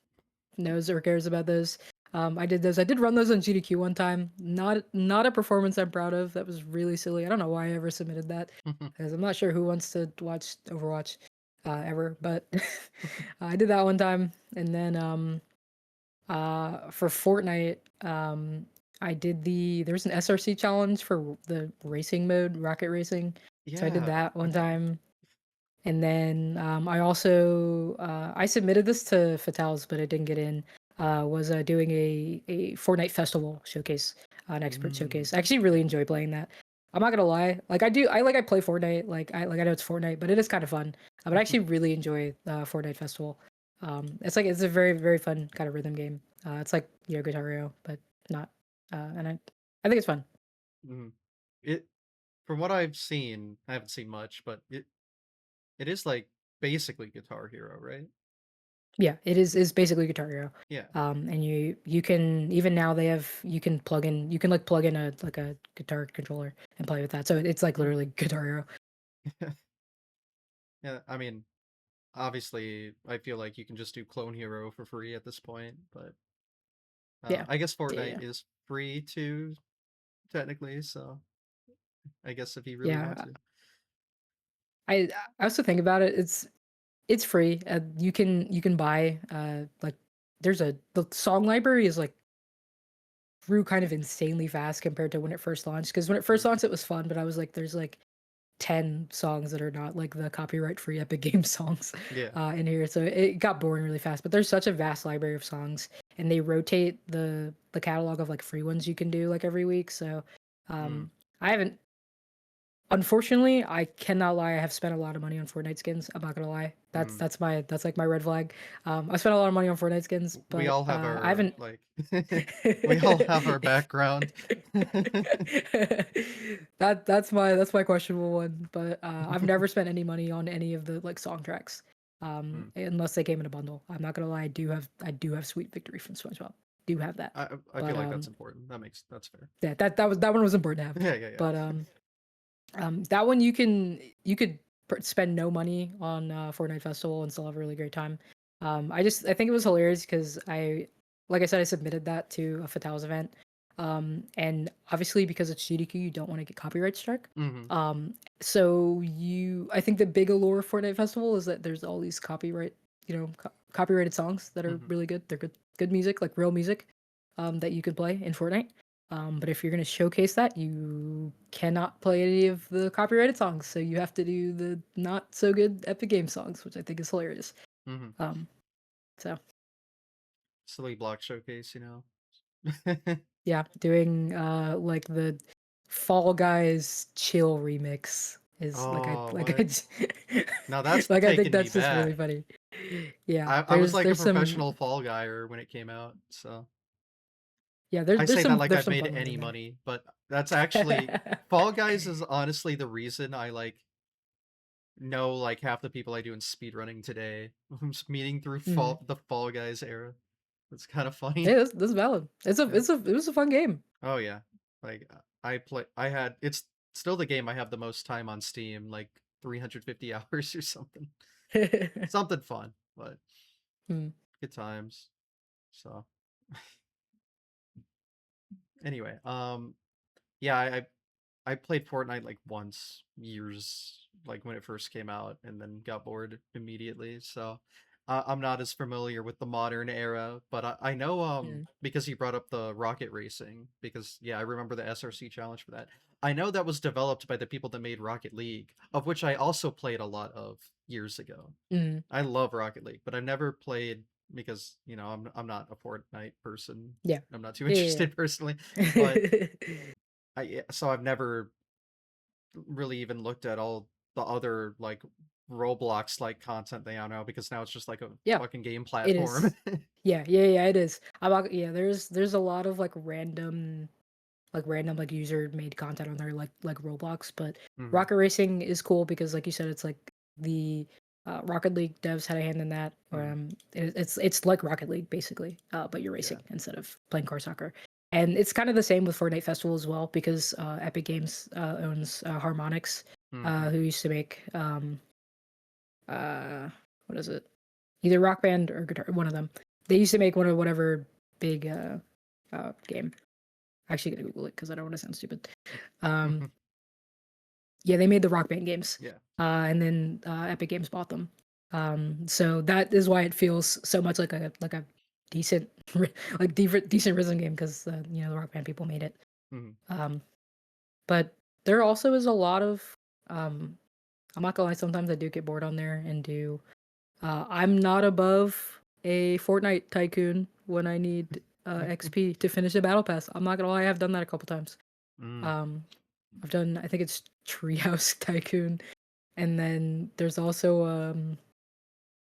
knows or cares about those. I did those. I did run those on GDQ one time. Not a performance I'm proud of. That was really silly. I don't know why I ever submitted that, because I'm not sure who wants to watch Overwatch ever. But I did that one time, and then for Fortnite, I did there's an SRC challenge for the racing mode, rocket racing. So I did Yeah. that one time. And then I also I submitted this to Fatals, but it didn't get in. Was doing a Fortnite festival showcase, an expert Mm, showcase. I actually really enjoy playing that. I'm not gonna lie, like I do, I play Fortnite, I know it's Fortnite, but it is kind of fun. But I actually really enjoy Fortnite festival. It's a very fun kind of rhythm game. It's like Guitar Hero, but not. And I think it's fun. mm. It from what I've seen, I haven't seen much, but it is like basically Guitar Hero, right? Yeah, it is basically Guitar Hero. Yeah. And you can even now they have you can like plug in a guitar controller and play with that. So it's like Mm. literally Guitar Hero. Yeah, I mean, obviously, I feel like you can just do Clone Hero for free at this point, but Yeah. I guess Yeah. Fortnite Yeah. is free too, technically, so I guess if you really want Yeah. to. I also think about it. It's free. You can buy like the song library is like grew kind of insanely fast compared to when it first launched. Because when it first Mm. launched, it was fun, but I was like, there's like 10 songs that are not like the copyright free Epic Game songs Yeah. in here. So it got boring really fast. But there's such a vast library of songs, and they rotate the catalog of like free ones you can do like every week. So Mm. I haven't. Unfortunately, I cannot lie. I have spent a lot of money on Fortnite skins. I'm not gonna lie. Mm. That's like my red flag. I spent a lot of money on Fortnite skins, We but all have I our haven't. like we all have our background. That's my questionable one. But I've never spent any money on any of the like song tracks, Mm. unless they came in a bundle. I'm not gonna lie. I do have Sweet Victory from SpongeBob. Do have that. I feel But like that's important. That's fair. yeah, that one was important to have. Yeah, yeah, But yeah. that one you could spend no money on Fortnite Festival and still have a really great time. I think it was hilarious because like I said, I submitted that to a Fatals event. And obviously because it's GDQ, you don't want to get copyright struck. Hmm. So I think the big allure of Fortnite Festival is that there's all these copyrighted songs that are Hmm. really good. They're good music, like real music, that you can play in Fortnite. But if you're going to showcase that, you cannot play any of the copyrighted songs. So you have to do the not so good Epic Game songs, which I think is hilarious. Hmm. Um, so Silly block showcase, you know. yeah, doing like the Fall Guys chill remix is Oh, like what? Now that's like I think taking me that's just really back. funny. Yeah, I was like a there's some professional Fall Guyer when it came out, so I there's say that some like there's I've some made fun ones any in there. money, but that's actually Fall Guys is honestly the reason I like know like half the people I do in speedrunning today. I'm just meeting through Mhm. the Fall Guys era. It's kind of funny. Yeah, that's valid. Yeah. It was a fun game. Oh yeah. Like it's still the game I have the most time on Steam, like 350 hours or something. Something fun, but Mm, good times. So anyway, yeah, I played Fortnite like once years like when it first came out and then got bored immediately. So I'm not as familiar with the modern era, but I know mm, because you brought up the rocket racing because yeah, I remember the SRC challenge for that. I know that was developed by the people that made Rocket League, of which I also played a lot of years ago. mm. I love Rocket League, but I've never played because, you know, I'm not a Fortnite person. Yeah. I'm not too Yeah, interested personally, but yeah, so I've never really even looked at all the other like Roblox like content they have now because now it's just like a yeah. fucking game It platform. is. Yeah, it is. Yeah, there's a lot of random like user made content on there like Roblox, but Hmm. Rocket Racing is cool because like you said, it's like the Rocket League devs had a hand in that. Or Hmm. it's like Rocket League basically, but you're Yeah. racing instead of playing car soccer. And it's kind of the same with Fortnite Festival as well because Epic Games owns Harmonix, Hmm. who used to make uh what is it? Either Rock Band or Guitar, one of them. They used to make one of whatever big game. Actually, gonna Google it because I don't want to sound stupid. Um, yeah, they made the Rock Band games, Yeah. and then Epic Games bought them. So that is why it feels so much like a decent decent rhythm game because the Rock Band people made it. Mhm. Um, but there also is a lot of um, I'm not gonna lie, sometimes I do get bored on there and do. I'm not above a Fortnite tycoon when I need XP to finish a battle pass. I'm not gonna lie, I've done that a couple times. Mm. Um, I've done, I think it's Treehouse Tycoon, and then there's also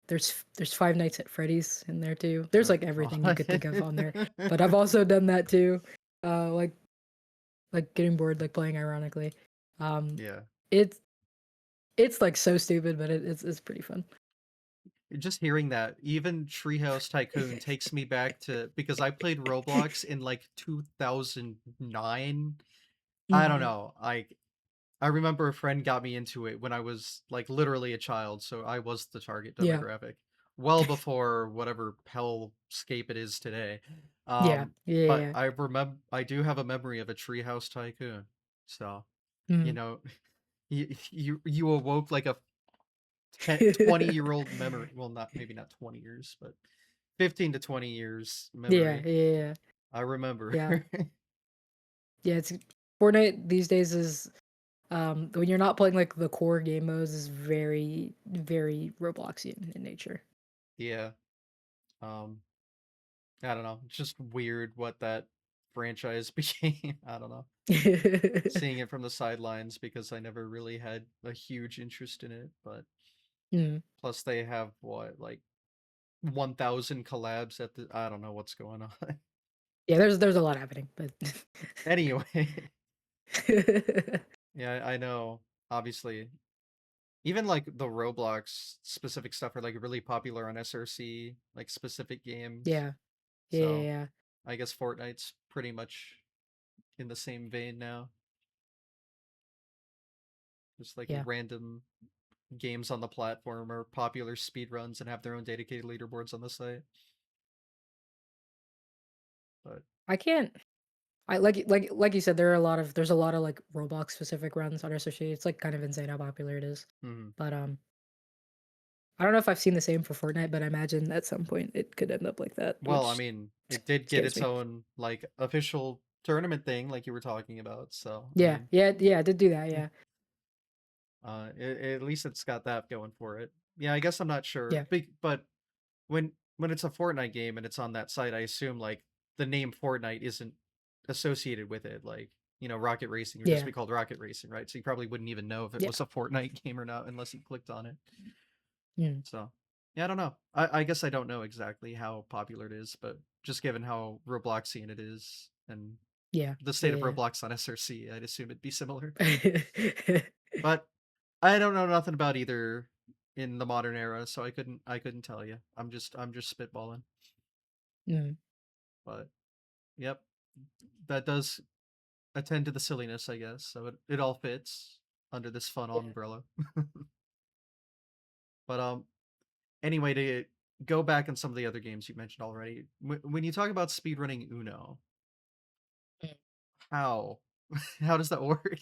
there's Five Nights at Freddy's in there too. There's Oh like everything you could think of on there. god. But I've also done that too. Like getting bored, like playing ironically. Um, Yeah. it's it's like so stupid, but it's pretty fun. Just hearing that, even Treehouse Tycoon takes me back to because I played Roblox in like 2009. I don't Mhm. know. I remember a friend got me into it when I was like literally a child, so I was the target Yeah, demographic. Well before whatever hellscape it is today. yeah, yeah, But yeah. I do have a memory of a Treehouse Tycoon. So, you Mhm. know, you awoke like a 20-year-old memory. Well, not maybe not 20 years, but 15 to 20 years Yeah, memory. yeah, yeah, I remember. yeah. Yeah, it's Fortnite these days is when you're not playing like the core game modes is very, very Robloxian in nature. Yeah. Um, I don't know. It's just weird what that franchise became. I don't know. Seeing it from the sidelines because I never really had a huge interest in it, but Mm. plus they have what, like 1,000 collabs at the I don't know what's going on. Yeah, there's a lot happening, but Anyway, yeah, I know. Obviously, even like the Roblox specific stuff are like really popular on SRC, like specific games. yeah, yeah, yeah, So yeah, I guess Fortnite's pretty much in the same vein now. Just like yeah. random games on the platform or popular speedruns and have their own dedicated leaderboards on the site. But I can't. I like you said, there's a lot of like Roblox specific runs on SRC. It's like kind of insane how popular it is. mhm. But I don't know if I've seen the same for Fortnite, but I imagine at some point it could end up like that, Well, I which mean, it did get scares its me. own like official tournament thing, like you were talking about. So I Yeah, mean, yeah, yeah. I did do that. Yeah, at least it's got that going for it. Yeah, I guess I'm not sure, yeah, but when it's a Fortnite game and it's on that site, I assume like the name Fortnite isn't associated with it. Like Rocket Racing would just yeah, be called Rocket Racing, right? So you probably wouldn't even know if it yeah. was a Fortnite game or not unless you clicked on it. Mm. So yeah, I don't know. I guess I don't know exactly how popular it is, but just given how Robloxian it is and Yeah, the state of yeah, Roblox on SRC, I'd assume it'd be similar. yeah. But I don't know nothing about either in the modern era, so I couldn't tell you. I'm just spitballing. Mm, But yep, that does attend to the silliness, I guess. So it all fits under this fun yeah. umbrella. But anyway, to go back on some of the other games you mentioned already, when you talk about speedrunning Uno, Mm. how how does that work?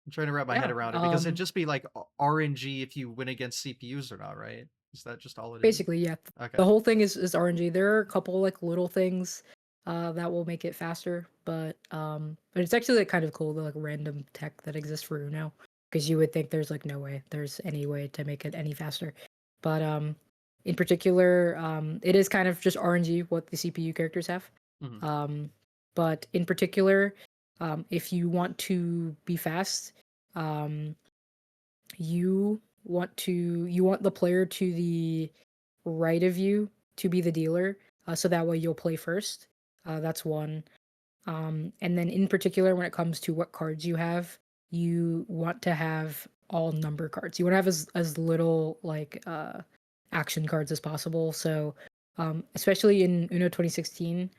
I'm trying to wrap my head Yeah, around it because it'd just be like RNG if you win against CPUs or not, right? Is that just all it is? basically, yeah. Okay. The whole thing is RNG. There are a couple like little things that will make it faster, but it's actually like kind of cool the like random tech that exists for Uno because you would think there's like no way there's any way to make it any faster. But in particular, it is kind of just RNG what the CPU characters have. Hmm. Um, but in particular, if you want to be fast, um, you want the player to the right of you to be the dealer, so that way you'll play first. That's one. And then in particular, when it comes to what cards you have, you want to have all number cards. You want to have as little like action cards as possible. So, especially in Uno 2016,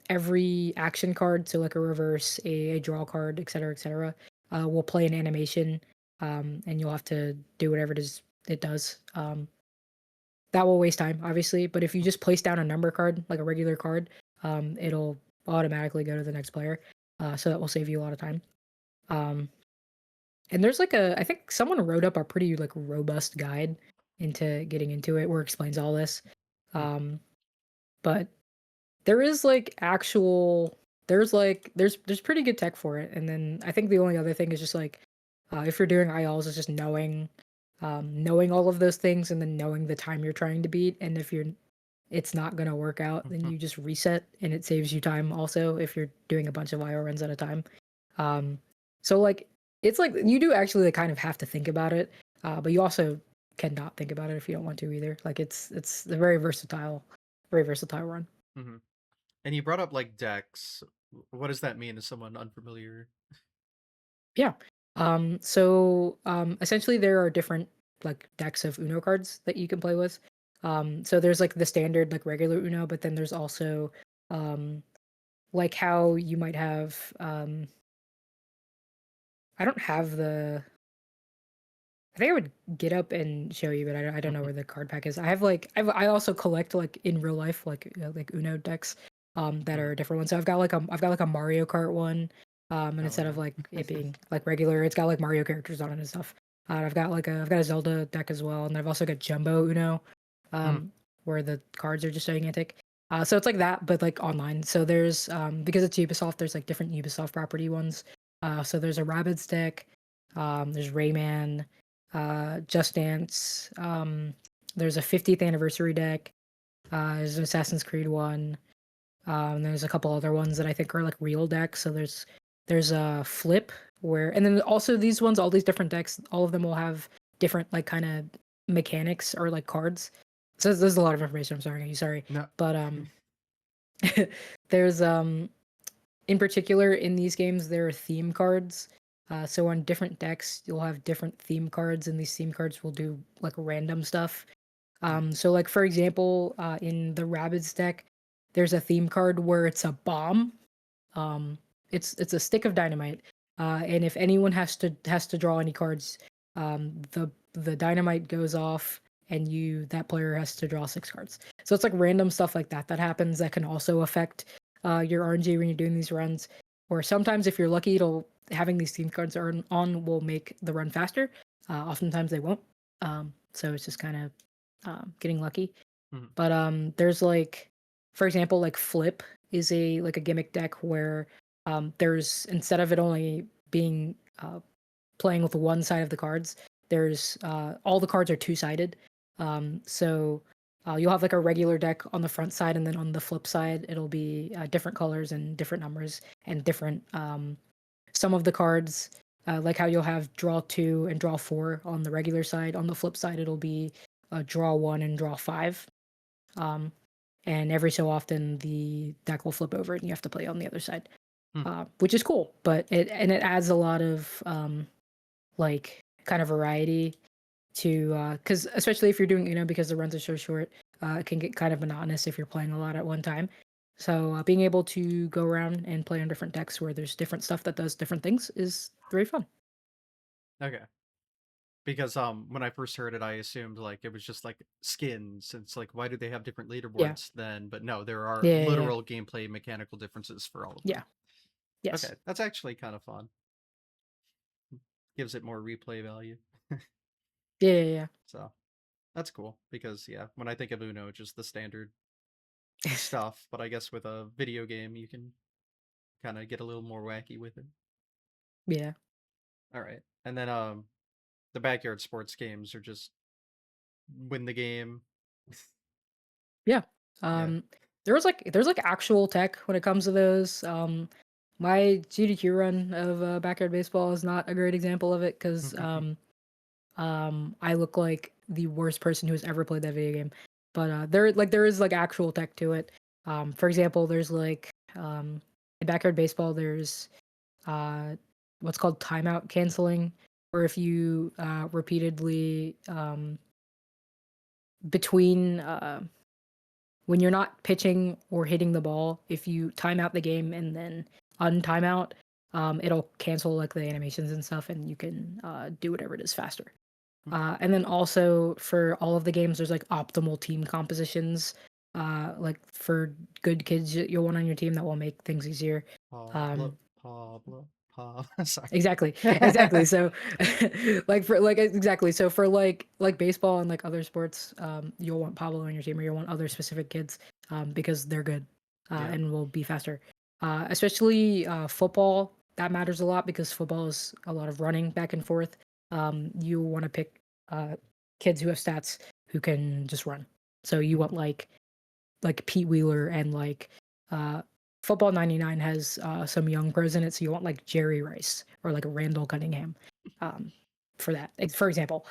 every action card, so like a reverse, a draw card, etc., will play an animation, and you'll have to do whatever it is it does. that will waste time, obviously. But if you just place down a number card, like a regular card, it'll automatically go to the next player. So that will save you a lot of time. Um, and there's like I think someone wrote up a pretty like robust guide into getting into it where it explains all this. Hmm. Um, but there is like actual there's pretty good tech for it. And then I think the only other thing is just like if you're doing ILs is just knowing all of those things and then knowing the time you're trying to beat. And if it's not gonna work out, then you just reset and it saves you time also if you're doing a bunch of IO runs at a time. Um, so like it's like you do actually like, kind of have to think about it, but you also cannot think about it if you don't want to either. Like it's a very versatile run. Hmm. And you brought up like decks. What does that mean to someone unfamiliar? Yeah. Essentially there are different like decks of Uno cards that you can play with. So there's like the standard like regular Uno, but then there's also um like how you might have I don't have the I think I would get up and show you, but I don't know where the card pack is. I have like I also collect like in real life like Uno decks that Mhm. are different ones. So I've got like a Mario Kart one and Oh instead of yeah. like it being like regular, it's got like Mario characters on it and stuff. I've got a Zelda deck as well, and I've also got Jumbo Uno Mm. where the cards are just gigantic. So it's like that, but like online. So there's because it's Ubisoft, there's like different Ubisoft property ones. So there's a Rabbids deck, there's Rayman, Just Dance. There's a 50th anniversary deck. There's an Assassin's Creed one. There's a couple other ones that I think are like real decks. So there's a Flip where, and then also these ones, all these different decks, all of them will have different like kind of mechanics or like cards. So there's a lot of information. I'm sorry, No. but there's in particular in these games there are theme cards. So on different decks you'll have different theme cards, and these theme cards will do like random stuff. Mm. So like for example, in the Rabbids deck, there's a theme card where it's a bomb. Um, it's a stick of dynamite, and if anyone has to draw any cards, the dynamite goes off, and that player has to draw 6 cards. So it's like random stuff like that that happens that can also affect your RNG when you're doing these runs. Or sometimes if you're lucky, it'll having these theme cards on will make the run faster. Oftentimes they won't. So it's just kind of getting lucky. Mhm. But there's like, for example, like Flip is a like a gimmick deck where there's instead of it only being playing with one side of the cards, there's all the cards are two-sided. You'll have like a regular deck on the front side, and then on the flip side, it'll be different colors and different numbers and different. Some of the cards, like how you'll have draw 2 and draw 4 on the regular side. On the flip side, it'll be draw 1 and draw 5. Um, and every so often, the deck will flip over, and you have to play on the other side, Mm. which is cool. But it adds a lot of like kind of variety to because especially if you're doing because the runs are so short, it can get kind of monotonous if you're playing a lot at one time. So being able to go around and play on different decks where there's different stuff that does different things is very fun. Okay. Because when I first heard it, I assumed like it was just like skins. It's like why do they have different Yeah, leaderboards then? But no, there are yeah, yeah, literal gameplay mechanical differences for all of yeah. them. Yes, Okay, that's actually kind of fun. Gives it more replay value. yeah, yeah, So that's cool because yeah, when I think of Uno, just the standard yeah. stuff. But I guess with a video game, you can kind of get a little more wacky with it. Yeah, All right, and then the backyard sports games are just win the game. yeah. Yeah. Um, there's like actual tech when it comes to those. My GDQ run of backyard baseball is not a great example of it because I look like the worst person who's ever played that video game. But there is like actual tech to it. For example, there's like in backyard baseball, there's uh, what's called timeout canceling, where if you repeatedly between when you're not pitching or hitting the ball, if you time out the game and then untime out, it'll cancel like the animations and stuff, and you can do whatever it is faster. And then also for all of the games, there's like optimal team compositions. Like for good kids you'll want on your team that will make things easier. Pablo, Um, Pablo, Pablo. Sorry. exactly, exactly. So, like for like exactly. So for like baseball and like other sports, you'll want Pablo on your team, or you'll want other specific kids, because they're good, Yeah. and will be faster. Especially football, that matters a lot because football is a lot of running back and forth. You want to pick kids who have stats who can just run. So you want Mhm. like Pete Wheeler and like uh Football 99 has some young pros in it, so you want like Jerry Rice or like Randall Cunningham um for that. For example.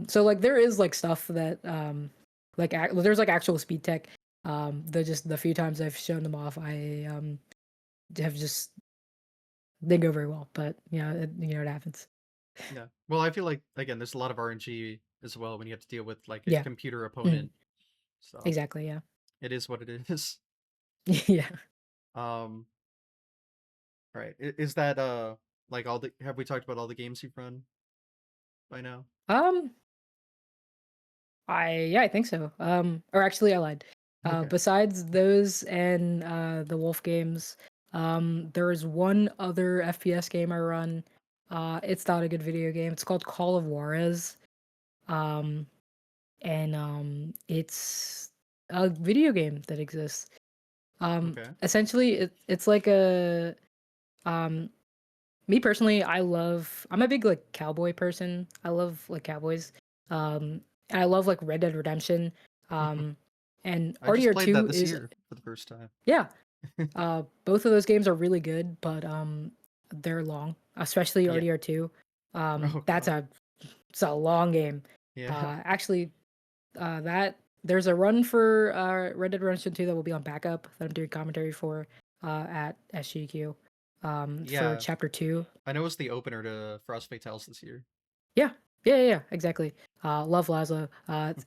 So like there is like stuff that there's like actual speed tech. The few times I've shown them off, I have just they go very well, but you know it happens. Yeah. Well, I feel like again, there's a lot of RNG as well when you have to deal with like a Yeah. computer Mhm. opponent. So Exactly, yeah. it is what it is. Yeah. Um. All right. Is that like all the? Have we talked about all the games you've run by now? Um I think so. Or actually, I lied. Okay. Besides those and the Wolf games, there is one other FPS game I run. It's not a good video game. It's called Call of Juarez. Um, and it's a video game that exists. Okay. Essentially, it's like a um. Me personally, I'm a big like cowboy person. I love like cowboys. And I love like Red Dead Redemption. Um, and I just played that RDR2 this is year for the first time. yeah. Both of those games are really good, but they're long, especially Yeah. RDR2. Oh That's God. it's a long game. Yeah. Actually, that there's a run for Red Dead Redemption 2 that will be on backup that I'm doing commentary for at SGQ for Yeah. chapter 2. I know it's the opener to Frost Fatales this year. Yeah. Yeah, exactly. Love Lazo.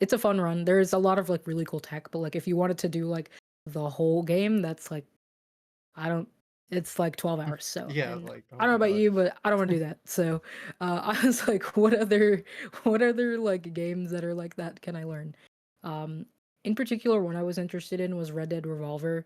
It's a fun run. There's a lot of like really cool tech, but like if you wanted to do like the whole game, that's like I don't it's like 12 hours. So, Yeah. and Like I oh don't know my about God. you, but I don't want to do that. So, I was like, what other like games that are like that can I learn? Um, in particular, one I was interested in was Red Dead Revolver,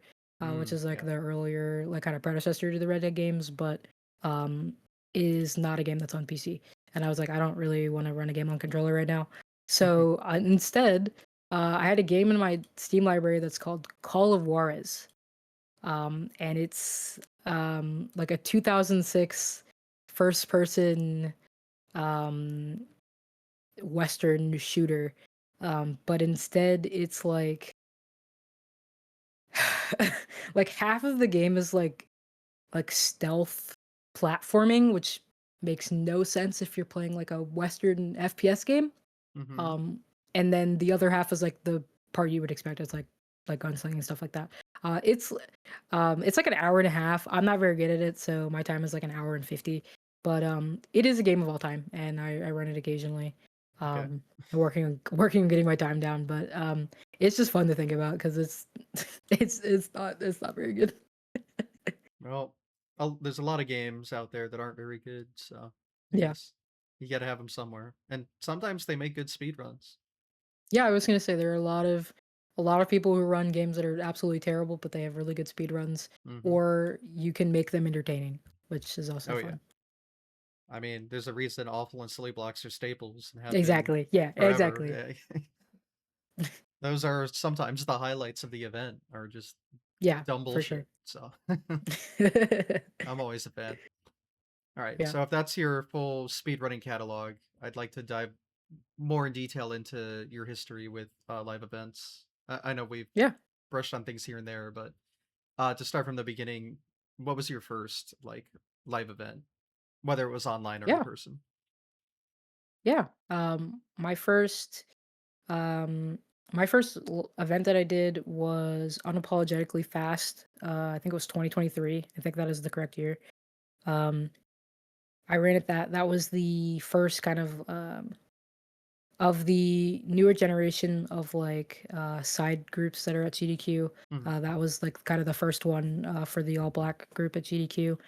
which is like Yeah. the earlier like kind of predecessor to the Red Dead games, but um, is not a game that's on PC. And I was like, I don't really want to run a game on controller right now. So instead, I had a game in my Steam library that's called Call of Juarez, and it's like a 2006 first person um, Western shooter. But instead, it's like half of the game is like stealth platforming, which makes no sense if you're playing like a Western FPS game. Mm-hmm. Um, and then the other half is like the part you would expect. It's like gunslinging and stuff like that. It's like an hour and a half. I'm not very good at it, so my time is like an hour and 50. But it is a game of all time, and I run it occasionally. Okay. Working on getting my time down, but it's just fun to think about because it's it's not very good. Well, there's a lot of games out there that aren't very good, so I Yeah. guess you got to have them somewhere. And sometimes they make good speed runs. Yeah, I was gonna say there are a lot of people who run games that are absolutely terrible, but they have really good speed runs, Mm-hmm. or you can make them entertaining, which is also Oh yeah. fun. I mean, there's a reason awful and silly blocks are staples and have been Exactly. Yeah, forever. exactly. Yeah. Those are sometimes the highlights of the event, are just Yeah, dumb for sure. bullshit. So I'm always a fan. All right, Yeah. so if that's your full speedrunning catalog, I'd like to dive more in detail into your history with live events. I know we've Yeah. brushed on things here and there, but to start from the beginning, what was your first like live event, whether it was online or in Yeah. person? Yeah. Um my first event that I did was unapologetically fast. I think it was 2023. I think that is the correct year. Um I ran it that was the first kind of the newer generation of like side groups that are at GDQ. Hmm. That was like kind of the first one for the all black group at GDQ.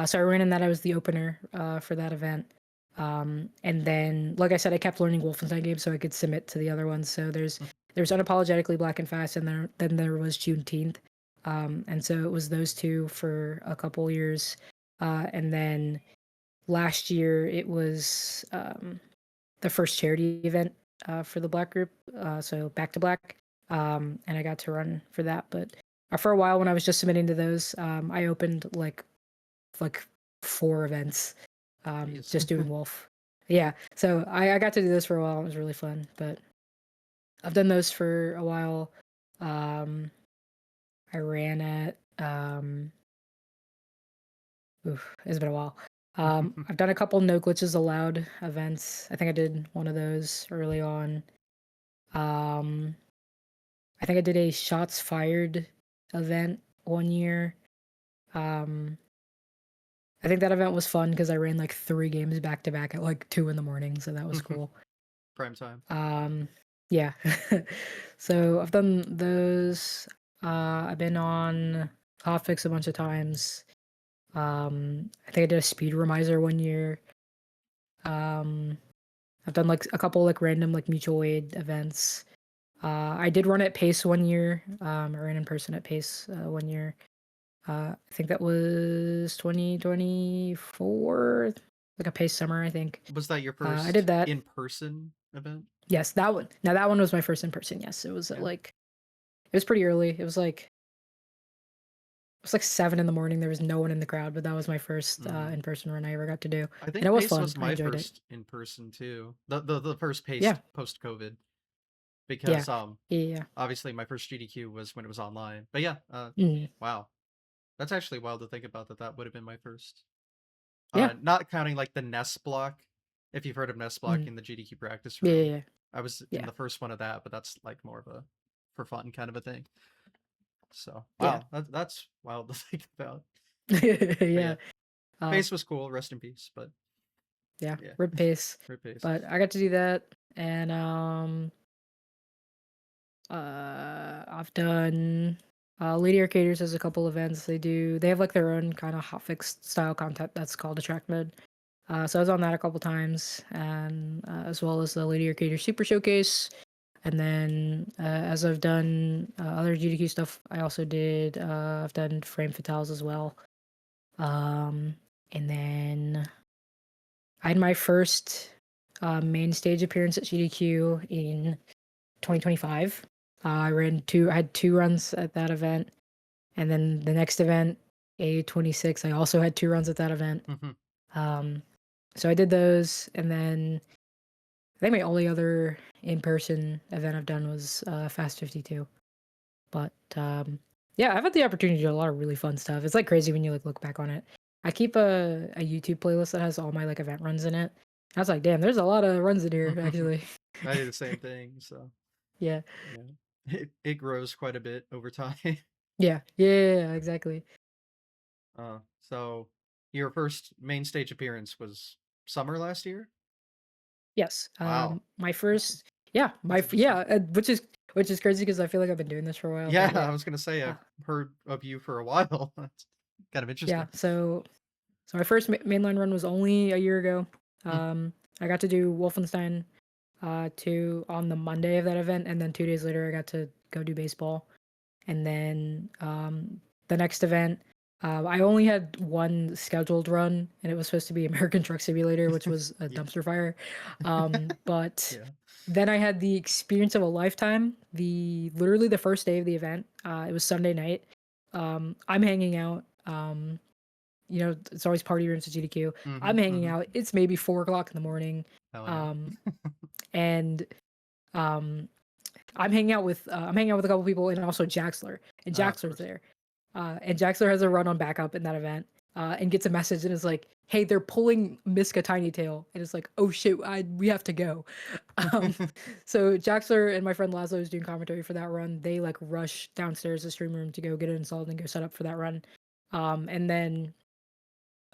So I ran in that. I was the opener for that event. And then, like I said, I kept learning Wolfenstein games so I could submit to the other ones. So there's Unapologetically Black and Fast, and then there was Juneteenth. And so it was those two for a couple years. And then last year it was the first charity event for the Black group. So Back to Black. And I got to run for that. But for a while when I was just submitting to those, I opened like 4 events, Jeez. just doing Wolf. Yeah, so I got to do this for a while. It was really fun, but I've done those for a while. I ran at it's been a while. I've done a couple no glitches allowed events. I think I did one of those early on. I think I did a shots fired event one year. I think that event was fun because I ran like 3 games back to back at like 2 in the morning, so that was cool. Prime time. Yeah. So I've done those. I've been on Hotfix a bunch of times. I think I did a speed remiser one year. I've done like a couple like random like mutual aid events. I did run at Pace one year. I ran in person at Pace one year. I think that was 2024, like a Pace summer, I think. Was that your I first did that. in-person event? Yes, that one. Now that one was my first in person. Yes, it was at Yeah. like it was pretty early. It was like 7 in the morning. There was no one in the crowd, but that was my first in person run I ever got to do, I and think it was Pace fun. was I my enjoyed it. first in person too. The first Pace Yeah, post COVID yeah, because yeah. obviously my first GDQ was when it was online. But yeah, Mm, wow. That's actually wild to think about that would have been my first. yeah, Not counting like the Nest block. If you've heard of Nest block mm, in the GDQ practice yeah, room. yeah, I was in yeah, the first one of that, but that's like more of a for fun kind of a thing. So yeah, wow, that's wild to think about. yeah. But Yeah. yeah, Uh, Pace was cool. Rest in peace. But yeah. yeah, Rip pace, rip Pace. but I got to do that, and I've done Lady Arcaders has a couple events. They have like their own kind of hotfix style content that's called Attract Mode. So I was on that a couple times, and as well as the Lady Arcader Super Showcase. And then as I've done other GDQ stuff, I've done Frame Fatales as well. And then I had my first main stage appearance at GDQ in 2025. I had 2 runs at that event. And then the next event, A26, I also had 2 runs at that event. Um, so I did those, and then I think my only other in-person event I've done was Fast 52. But yeah, I've had the opportunity to do a lot of really fun stuff. It's like crazy when you like look back on it. I keep a YouTube playlist that has all my like event runs in it. I was like, damn, there's a lot of runs in here actually. I do the same thing. So Yeah, yeah, it grows quite a bit over time. yeah, exactly. So your first main stage appearance was summer last year. Yes. Wow, My first, yeah, that's interesting. which is crazy because I feel like I've been doing this for a while. Yeah, But I yeah, was gonna say uh, I've heard of you for a while. That's kind of yeah. interesting. So my first mainline run was only a year ago. Hmm. I got to do Wolfenstein 2 on the Monday of that event, and then 2 days later I got to go do baseball. And then the next event, I only had one scheduled run, and it was supposed to be American Truck Simulator, which was a Yeah, dumpster fire. But yeah. then I had the experience of a lifetime. Literally the first day of the event, it was Sunday night. I'm hanging out. It's always party rooms at GDQ. Mm-hmm, I'm hanging mm-hmm. out. It's maybe 4 o'clock in the morning. Hell yeah. Um, and um, I'm hanging out with a couple people, and also Jaxler. And Of Jaxler's course. there. And Jaxler has a run on backup in that event. And gets a message and is like, "Hey, they're pulling Miska Tiny Tail," and it's like, "Oh shit, we have to go." Um, so Jaxler and my friend Laszlo is doing commentary for that run. They like rush downstairs the stream room to go get it installed and go set up for that run. And then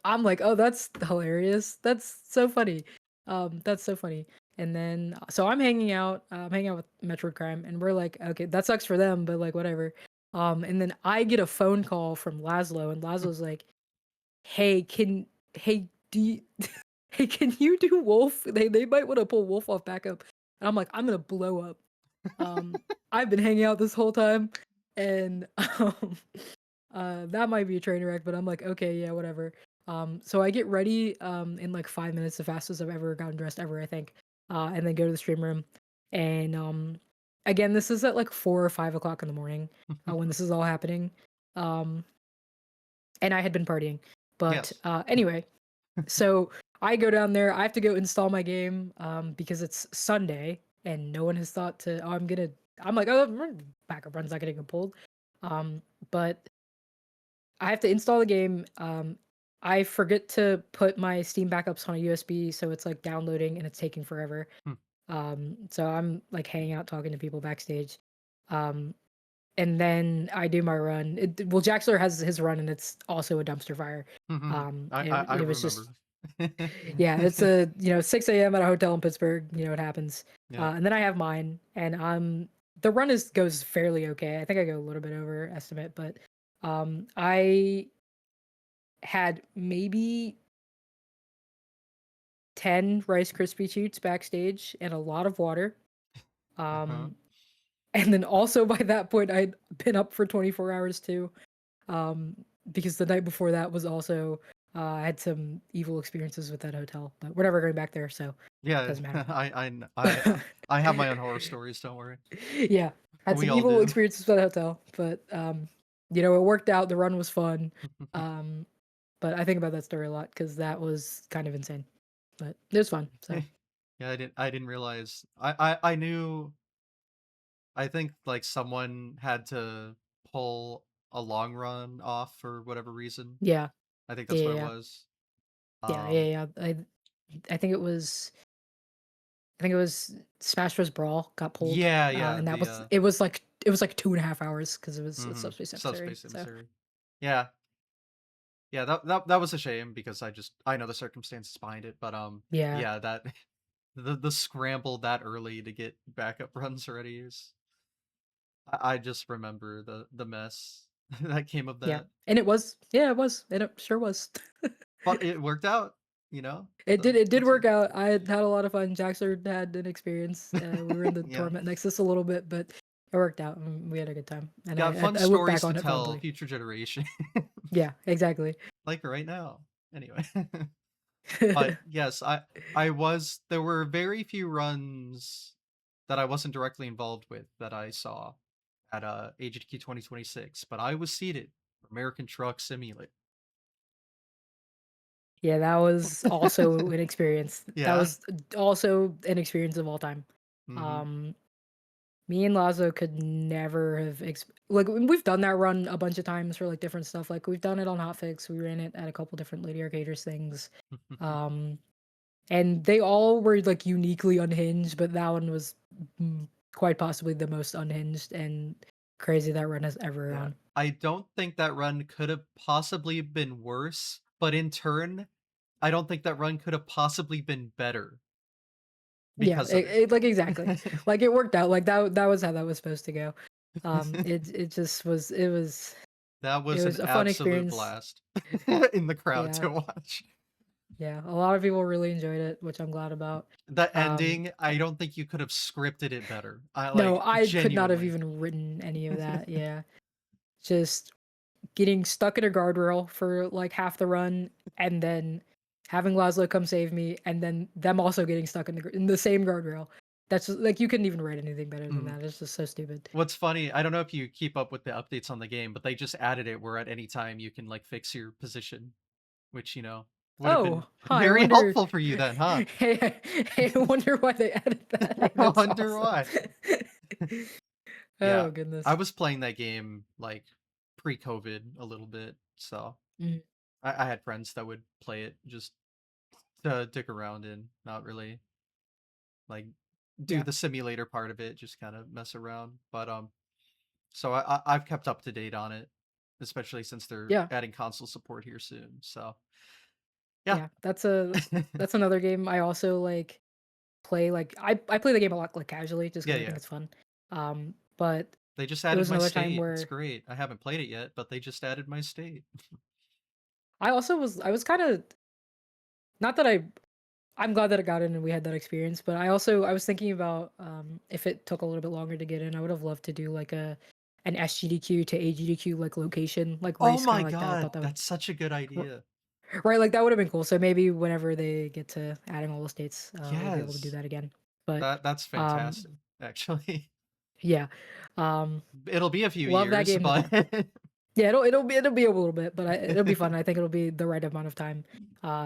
I'm like, "Oh, that's hilarious. That's so funny. That's so funny." And then so I'm hanging out with Metroid Crime, and we're like, "Okay, that sucks for them, but like whatever." And then I get a phone call from Laszlo, and Laszlo's like, "Hey, do you "Hey, can you do Wolf? They might want to pull Wolf off backup." And I'm like, "I'm gonna blow up." I've been hanging out this whole time, and that might be a train wreck, but I'm like, okay, yeah, whatever. So I get ready in like 5 minutes, the fastest I've ever gotten dressed ever, I think. And then go to the stream room. And again, this is at like 4 or 5 o'clock in the morning when this is all happening. Um, and I had been partying. But Yes. anyway, so I go down there. I have to go install my game because it's Sunday and no one has thought to. Oh, I'm like, oh, backup run's not gonna get pulled. But I have to install the game. I forget to put my Steam backups on a USB, so it's like downloading and it's taking forever. Hmm. So I'm like hanging out talking to people backstage. Um, and then I do my run. Well, Jaxler has his run, and it's also a dumpster fire. I It was remember. just yeah, it's a 6 a.m. at a hotel in Pittsburgh. It happens. Yeah. And then I have mine, and the run is goes fairly okay. I think I go a little bit over estimate, but I had maybe 10 Rice Krispie treats backstage and a lot of water. Uh-huh. Um, and then also by that point, I'd been up for 24 hours too. Um, because the night before that was also, I had some evil experiences with that hotel, but we're never going back there, so it Yeah, doesn't matter. I have my own horror stories, don't worry. Yeah, had We some all evil do. experiences with that hotel, but it worked out. The run was fun. Um, but I think about that story a lot because that was kind of insane, but it was fun. So Yeah, I didn't realize. I knew. I think like someone had to pull a long run off for whatever reason. yeah, I think that's yeah, what it yeah, was. yeah, yeah, Um, yeah. I think it was Smash Bros. Brawl got pulled, yeah, yeah, and the it was like 2.5 hours because it was a subspace emissary. subspace So emissary. Yeah, yeah, that was a shame because I know the circumstances behind it, but yeah, yeah, that the scramble that early to get backup runs ready is I just remember the mess that came of yeah, that. and it sure was. But it worked out, you know? It did That's work it. out. I had a lot of fun. Jaxer had an experience. We were in the Yeah. torment nexus a little bit, but it worked out and we had a good time. And Got fun I look back stories to on it tell fondly. future generation. Yeah, exactly. Like right now. Anyway. But yes, I was there were very few runs that I wasn't directly involved with that I saw at AGDQ 2026, but I was seated for American Truck Simulator. Yeah, that was also an experience. That Yeah. was also an experience of all time. Mhm. Um, Me and Lazo could never have like we've done that run a bunch of times for like different stuff. Like we've done it on Hotfix. We ran it at a couple different Lady Arcaders things. Um, and they all were like uniquely unhinged, but that one was quite possibly the most unhinged and crazy that run has ever Yeah. run. I don't think that run could have possibly been worse, but in turn, I don't think that run could have possibly been better Yeah, because of it. like exactly. Like it worked out. Like that was how that was supposed to go. It just was. That It was was an a fun absolute experience. blast in the crowd Yeah, to watch. yeah. A lot of people really enjoyed it, which I'm glad about. The Um, ending, I don't think you could have scripted it better. I no, like I could not have genuinely. even written any of that. Yeah, just getting stuck in a guardrail for like half the run, and then having Laszlo come save me, and then them also getting stuck in the same guardrail. That's just, like you couldn't even write anything better than Mhm. that. It's just so stupid. What's funny, I don't know if you keep up with the updates on the game, but they just added it where at any time you can like fix your position, which, would have been Oh, huh. I very wonder. helpful for you then, huh? Hey, I wonder why they added that. Hey, I that's wonder awesome. why. Yeah, Oh I goodness. was playing that game like pre-COVID a little bit, so Mm, I had friends that would play it just to dick around and not really like do yeah, the simulator part of it, just kind of mess around. But so I've kept up to date on it, especially since they're yeah, adding console support here soon. So yeah, yeah. That's another game I also like play. Like I play the game a lot like casually just yeah, because I think yeah. it's fun. But They just it added was my another time state. It's where great. I haven't played it yet, but they just added my state. I was kind of not that I I'm glad that it got in and we had that experience. But I was thinking about if it took a little bit longer to get in, I would have loved to do like an SGDQ to AGDQ like location like Oh race kind my of like that. I god, thought that would that's such a good r- idea. right like that would have been cool. So maybe whenever they get to adding all the states, we'll be able to do Yes. that again. But That's um, fantastic, actually. yeah, um, It'll be a few love that years, game to but death. Yeah, it'll be a little bit, but it'll be fun. I think it'll be the right amount of time,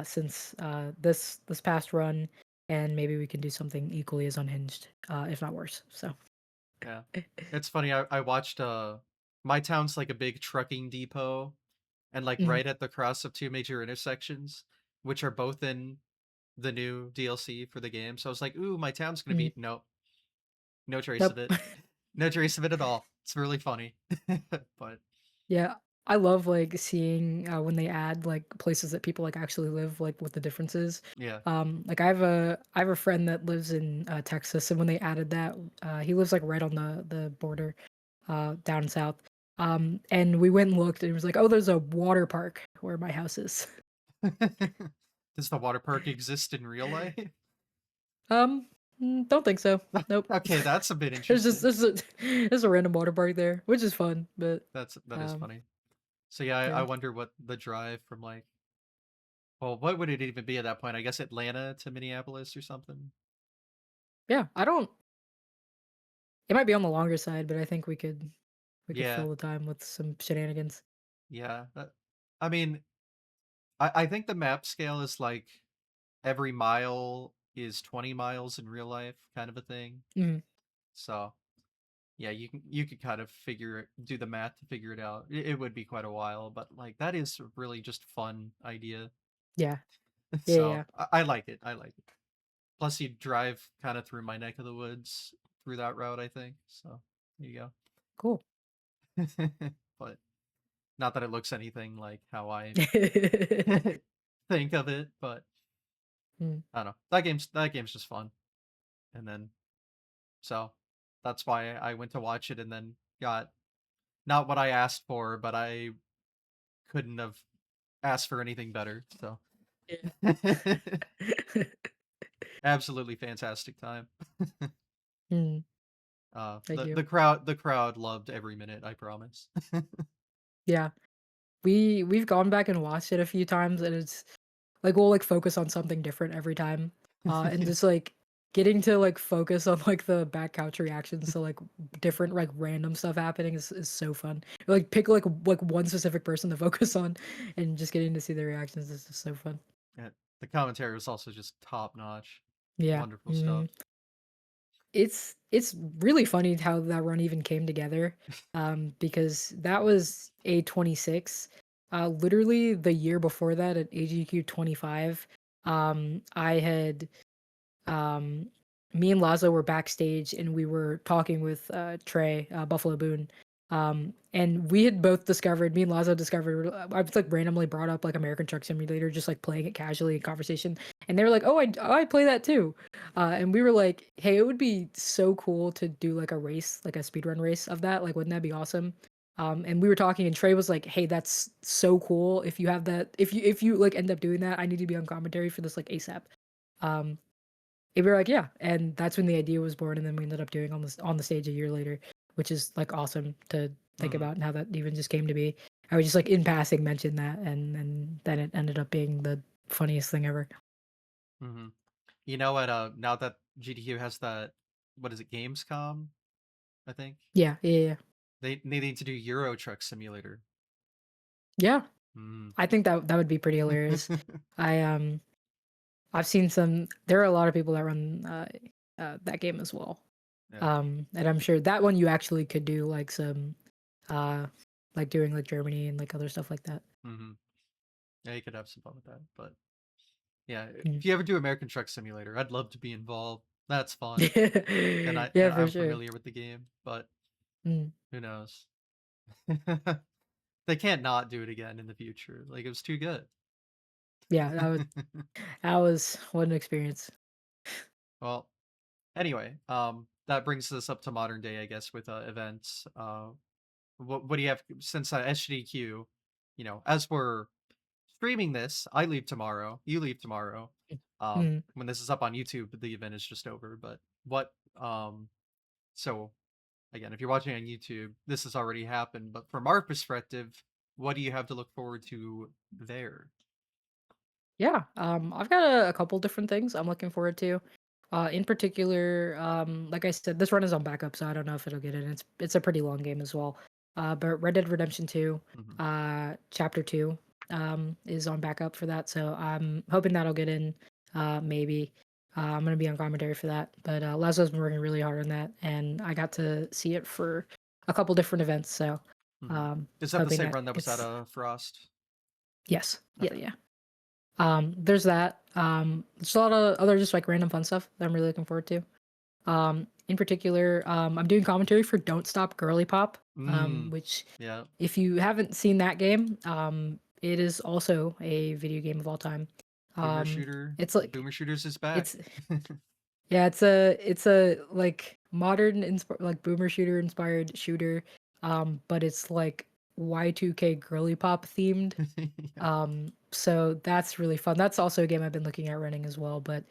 since this past run, and maybe we can do something equally as unhinged, if not worse. So, yeah. It's funny, I watched my town's like a big trucking depot, and like mhm, right at the cross of two major intersections, which are both in the new DLC for the game. So I was like, ooh, my town's gonna mhm. be nope, no trace of Nope. it. No trace of it at all. It's really funny. But Yeah, I love like seeing when they add like places that people like actually live, like what the differences. yeah. Like I have a friend that lives in Texas, and when they added that, he lives like right on the border, down south. And we went and looked, and it was like, oh, there's a water park where my house is. Does the water park exist in real life? Don't think so. Nope. Okay, that's a bit There's just interesting. there's a random water park there, which is fun, but That is um, funny. So yeah, I yeah, wonder what the drive from like, well, what would it even be at that point? I guess Atlanta to Minneapolis or something. yeah. I don't. It might be on the longer side, but I think we could Yeah, fill the time with some shenanigans. yeah. I mean, I think the map scale is like every mile is 20 miles in real life, kind of a thing. Mhm. So yeah, you could kind of do the math to figure it out. It would be quite a while, but like that is a really just fun idea. Yeah. Yeah, So yeah. I like it. I like it. Plus, you drive kind of through my neck of the woods through that route, I think. So there you Cool. go. But not that it looks anything like how I think of it, but Mm. I don't know. That game's just fun. And then so that's why I went to watch it and then got not what I asked for, but I couldn't have asked for anything better. So Yeah. absolutely fantastic time. Mm. Thank you. The crowd loved every minute, I promise. Yeah. We've gone back and watched it a few times, and it's like we'll like focus on something different every time. And just like getting to like focus on like the back couch reactions to like different like random stuff happening is so fun. Like pick like one specific person to focus on, and just getting to see their reactions is just so fun. Yeah, the commentary was also just top notch. Yeah. Wonderful stuff. It's really funny how that run even came together, because that was A26. Literally the year before that at AGQ 25, I had um, me and Lazo were backstage and we were talking with Trey Buffalo Boone. And we had both discovered, me and Lazo discovered, I was like randomly brought up like American Truck Simulator, just like playing it casually in conversation. And they were like, oh, I play that too. And we were like, hey, it would be so cool to do like a race, like a speedrun race of that. Like, wouldn't that be awesome? And we were talking, and Trey was like, "Hey, that's so cool. If you have that, if you like end up doing that, I need to be on commentary for this like ASAP." Um, and we were like, yeah, and that's when the idea was born, and then we ended up doing on the stage a year later, which is like awesome to think Hmm. about and how that even just came to be. I was just like in passing mentioned that, and then it ended up being the funniest thing ever. Hmm. You know what? Now that GDQ has that, what is it, Gamescom? I think Yeah, yeah, yeah, they need to do Euro Truck Simulator. yeah. Mm. I think that would be pretty hilarious. I I've seen some. There are a lot of people that run that game as well. Yeah. And I'm sure that one you actually could do like some uh like doing like Germany and like other stuff like that. Hmm. Yeah, you could have some fun with that. But yeah, Mm. if you ever do American Truck Simulator, I'd love to be involved. That's fun, Yeah, and for I'm sure. familiar with the game, but Mm. who knows? They can't not do it again in the future. Like it was too good. Yeah, that was what an experience. Well, anyway, that brings us up to modern day, I guess, with events. What do you have since SGDQ? You know, as we're streaming this, I leave tomorrow. You leave tomorrow. Mhm. When this is up on YouTube, the event is just over. But what so again, if you're watching on YouTube, this has already happened. But from our perspective, what do you have to look forward to there? Yeah, I've got a couple different things I'm looking forward to. In particular, like I said, this run is on backup, so I don't know if it'll get in. It's a pretty long game as well. But Red Dead Redemption 2, Hmm. Chapter 2, is on backup for that, so I'm hoping that'll get in. Maybe. I'm gonna be on commentary for that. But Lazo's been working really hard on that, and I got to see it for a couple different events, so Hmm. Is that the hoping same that run that was at it's Frost? yes, yeah, Okay. yeah. There's that. There's a lot of other just like random fun stuff that I'm really looking forward to. In particular, I'm doing commentary for Don't Stop Girly Pop, Mm, which yeah. if you haven't seen that game, it is also a video game of all time. Boomer Um, Shooter. it's like Boomer Shooters is back. it's yeah, it's a like modern like boomer shooter inspired shooter, but it's like Y2K girly pop themed. Yeah. So that's really fun. That's also a game I've been looking at running as well, but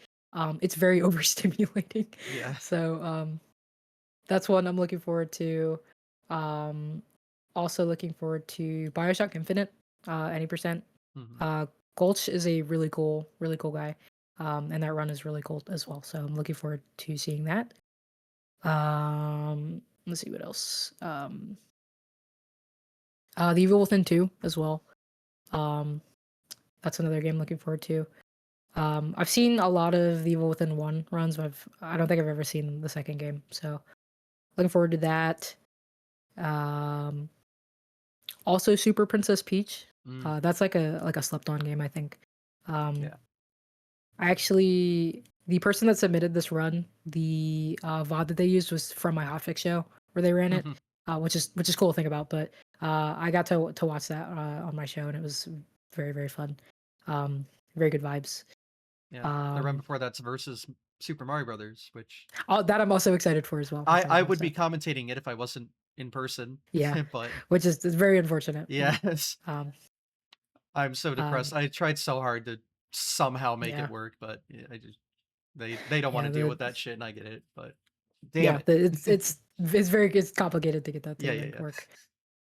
it's very overstimulating. Yeah. So that's one I'm looking forward to. Um, Also looking forward to Bioshock Infinite, any percent. Hmm. Uh, Gulch is a really cool guy, and that run is really cool as well. So I'm looking forward to seeing that. Let's see what else. The Evil Within 2 as well. Um, that's another game looking forward to. I've seen a lot of the Evil Within 1 runs, but I don't think I've ever seen the second game. So looking forward to that. Um, Also Super Princess Peach. Mm, That's like a slept on game, I think. Um, yeah. I actually the person that submitted this run, the VOD that they used was from my Hotfix show where they ran it, Hmm. which is cool to think about. But I got to watch that on my show, and it was very fun. Um, Very good vibes. Yeah. The run Um, before that's versus Super Mario Brothers, which Oh, that I'm also excited for as well for I certain. would So be commentating it if I wasn't in person. yeah, But which is very unfortunate. Yeah. yes, Um. I'm so depressed. Um. I tried so hard to somehow make it Yeah. work, but yeah, I just they don't want Yeah. to deal with that shit, and I get it. But damn Yeah. it. It's complicated to get that Yeah, to yeah, like yeah. work.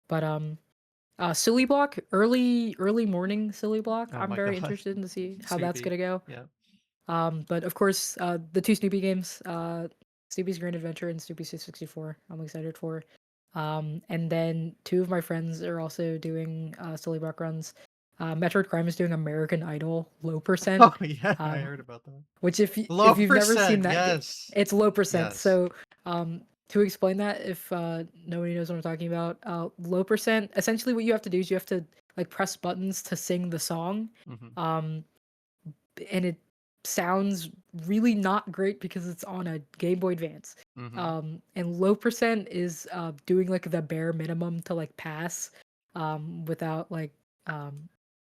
But Silly Block, early morning Silly Block. Oh I'm my very god, interested to see how that's Snoopy. gonna go. Yeah. But of course, the two Snoopy games, Snoopy's Grand Adventure and Snoopy 664. I'm excited for. And then two of my friends are also doing Silly Block runs. Metroid Crime is doing American Idol low percent. Oh yeah, I Um, heard about that. which Low if you've never seen percent. that, Yes. it's low percent. Yes. So to explain that, if nobody knows what I'm talking about, low percent. Essentially, what you have to do is you have to like press buttons to sing the song. Hmm. Um, and it sounds really not great because it's on a Game Boy Advance. Hmm. And low percent is doing like the bare minimum to like pass, without um,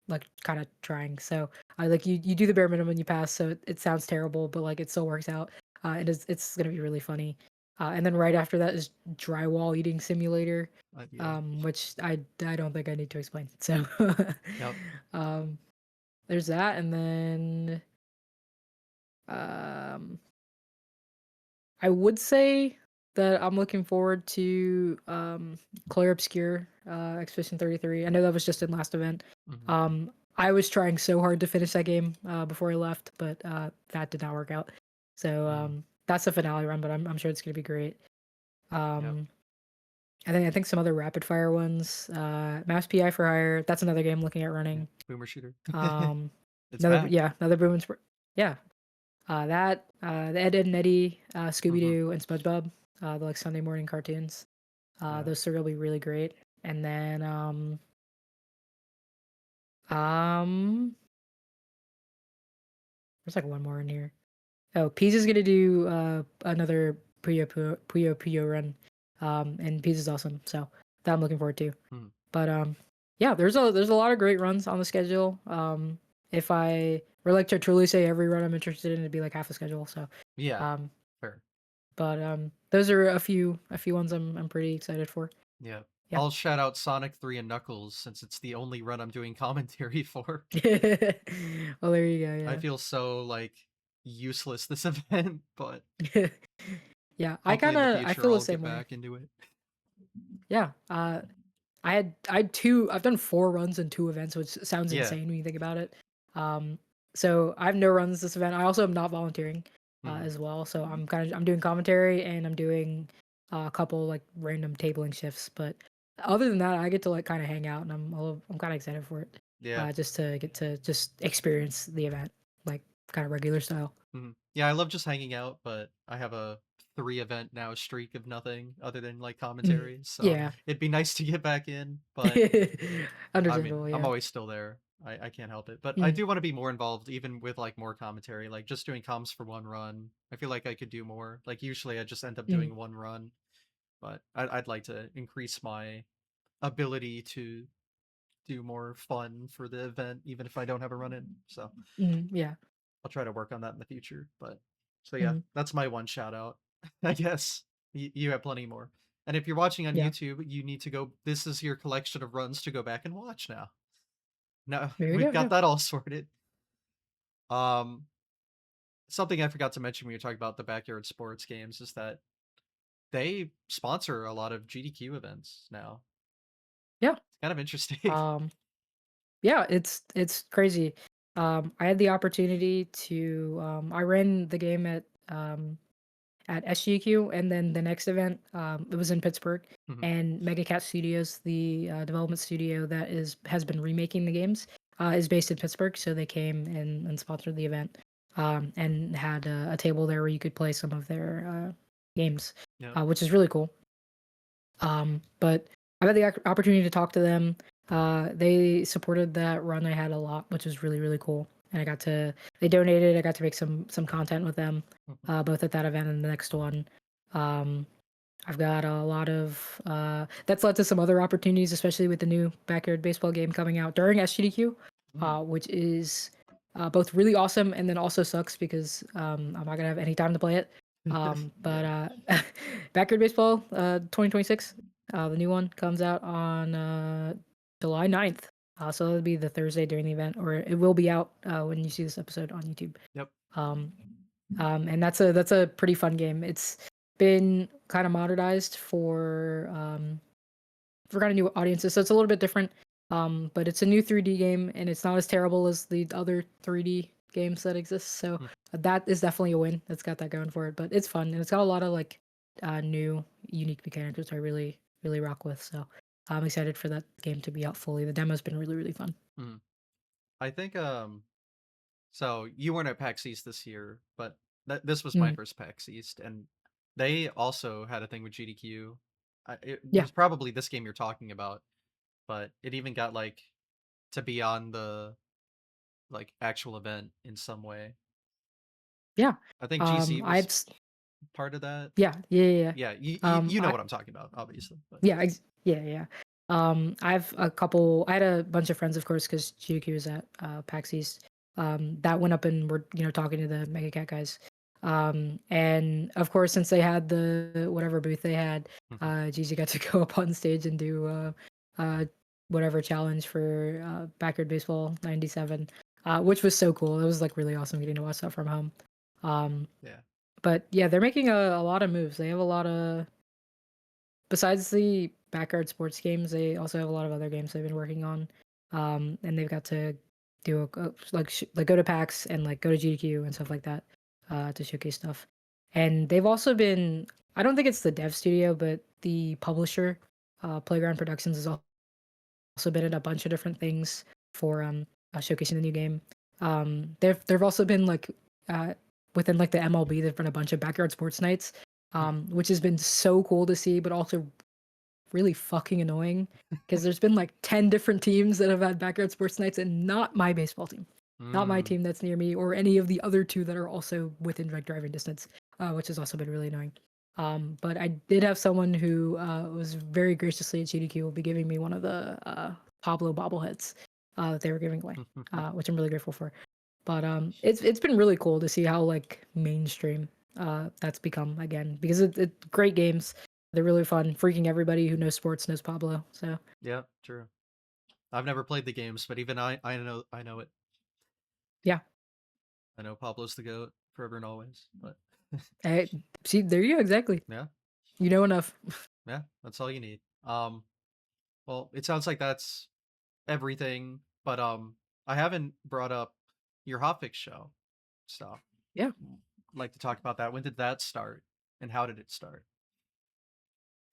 like kind of trying. So I like you do the bare minimum and you pass, so it sounds terrible, but like it still works out. And it's gonna be really funny. And then right after that is drywall eating simulator, Yeah. which I don't think I need to explain. So Yep. um, there's that, and then um, I would say that I'm looking forward to Claire Obscure, Expedition 33. I know that was just in last event. Hmm. I was trying so hard to finish that game before I left, but that did not work out. So Mm. that's the finale run, but I'm sure it's gonna be great. Yep. Um, I think some other rapid fire ones. Maps PI for Hire. That's another game I'm looking at Yeah. running. Boomer Shooter. Um, It's back. another Boom yeah. The Ed, Ed and Eddie, Scooby Hmm. Doo, and SpongeBob, the like Sunday morning cartoons. Yeah. Those are really really great. And then um, there's like one more in here. Oh, Peas is gonna do another Puyo run, and Peas is awesome. So that I'm looking forward to. Mm. But yeah, there's a lot of great runs on the schedule. If I were like to truly say every run I'm interested in, it'd be like half a schedule. So Yeah. um, Fair. but those are a few ones I'm pretty excited for. Yeah. Yeah. I'll shout out Sonic 3 and Knuckles since it's the only run I'm doing commentary for. Well, there you I go. feel so like useless this event, but Yeah. Yeah. hopefully in the I future feel the I'll get same way. back into it. Yeah. I had two. I've done 4 runs in 2 events, which sounds Yeah. insane when you think about it. Um, so I have no runs this event. I also am not volunteering Mhm. as well. So I'm doing commentary and I'm doing a couple like random tabling shifts. But other than that, I get to like kind of hang out, and I'm kind of excited for it. Yeah. Just to get to just experience the event like kind of regular style. Yeah, I love just hanging out, but I have a 3 event now streak of nothing other than like Mm, commentary, so yeah. it'd be nice to get back in, but I mean, Understandable. I'm Yeah. always still there. I can't help it. But I Mm, do want to be more involved even with like more commentary, like just doing comms for 1 run. I feel like I could do more. Like usually I just end up mm, doing 1 run, but I'd like to increase my ability to do more fun for the event, even if I don't have a run in. So yeah. I'll try to work on that in the future. But so yeah, Mm, that's my one shout out. I guess you have plenty more. And if you're watching on yeah. YouTube, you need to go. This is your collection of runs to go back and watch now. Now There you we've go. got Yeah. that all sorted. Um, Something I forgot to mention when you're talking about the backyard sports games is that they sponsor a lot of GDQ events now. Yeah. It's kind of interesting. Um, yeah, it's crazy. I had the opportunity to I ran the game at SGQ, and then the next event it was in Pittsburgh, Mhm. and Mega Cat Studios, the development studio that has been remaking the games, is based in Pittsburgh. So they came and sponsored the event, and had a table there where you could play some of their games, Yep. which is really cool. But I've had the opportunity to talk to them. They supported that run I had a lot, which was really really cool. And they donated. I got to make some content with them, Mhm. both at that event and the next one. Um, I've got a lot of that's led to some other opportunities, especially with the new backyard baseball game coming out during SGDQ, Mm. which is both really awesome and then also sucks because I'm not gonna have any time to play it. But Yeah. backyard baseball 2026, the new one comes out on July 9th. So that'll be the Thursday during the event, or it will be out when you see this episode on YouTube. Yep. Um, and that's a pretty fun game. It's been kind of modernized for kind of new audiences, so it's a little bit different. But it's a new 3D game, and it's not as terrible as the other 3D games that exist. So Mm. that is definitely a win. It's got that going for it. But it's fun, and it's got a lot of like new, unique mechanics, which I really, really rock with. So I'm excited for that game to be out fully. The demo's been really, really fun. Mm. I think so you weren't at PAX East this year, but this was my Mm, first PAX East, and they also had a thing with GDQ. It yeah, was probably this game you're talking about, but it even got like to be on the like actual event in some way. yeah. I think Um, GZ I've was s- part of that. yeah, yeah, yeah. Yeah. Yeah, Um, you know I what I'm talking about, obviously. But Yeah, yeah, yeah. I've a couple. I had a bunch of friends, of course, because GQ was at PAX East. That went up and were talking to the Mega Cat guys. And of course, since they had the whatever booth they had, Mhm. Gigi got to go up on stage and do uh whatever challenge for Backyard Baseball '97, which was so cool. It was like really awesome getting to watch that from home. Um, Yeah. but yeah, they're making a lot of moves. They have a lot of besides the backyard sports games, they also have a lot of other games they've been working on. And they've got to do like go to PAX and like go to GDQ and stuff like that to showcase stuff. And they've also been I don't think it's the dev studio, but the publisher, Playground Productions, has also been in a bunch of different things for showcasing the new game. There've also been like uh, within like the MLB, there've been a bunch of backyard sports nights, which has been so cool to see, but also really fucking annoying because there's been like 10 different teams that have had backyard sports nights and not my baseball team. Not my Mm. team that's near me or any of the other two that are also within like driving distance, which has also been really annoying. But I did have someone who was very graciously at GDQ will be giving me one of the Pablo bobbleheads that they were giving away, which I'm really grateful for. But it's been really cool to see how like mainstream that's become again because it great games. They're really fun. Freaking everybody who knows sports knows Pablo. So Yeah, true. I've never played the games, but even I know it. yeah. I know Pablo's the goat forever and always. But I, see, there you go. Exactly. yeah, You know enough. yeah, that's all you need. Well, it sounds like that's everything, but I haven't brought up your hotfix show. So Yeah. I'd like to talk about that. When did that start, and how did it start?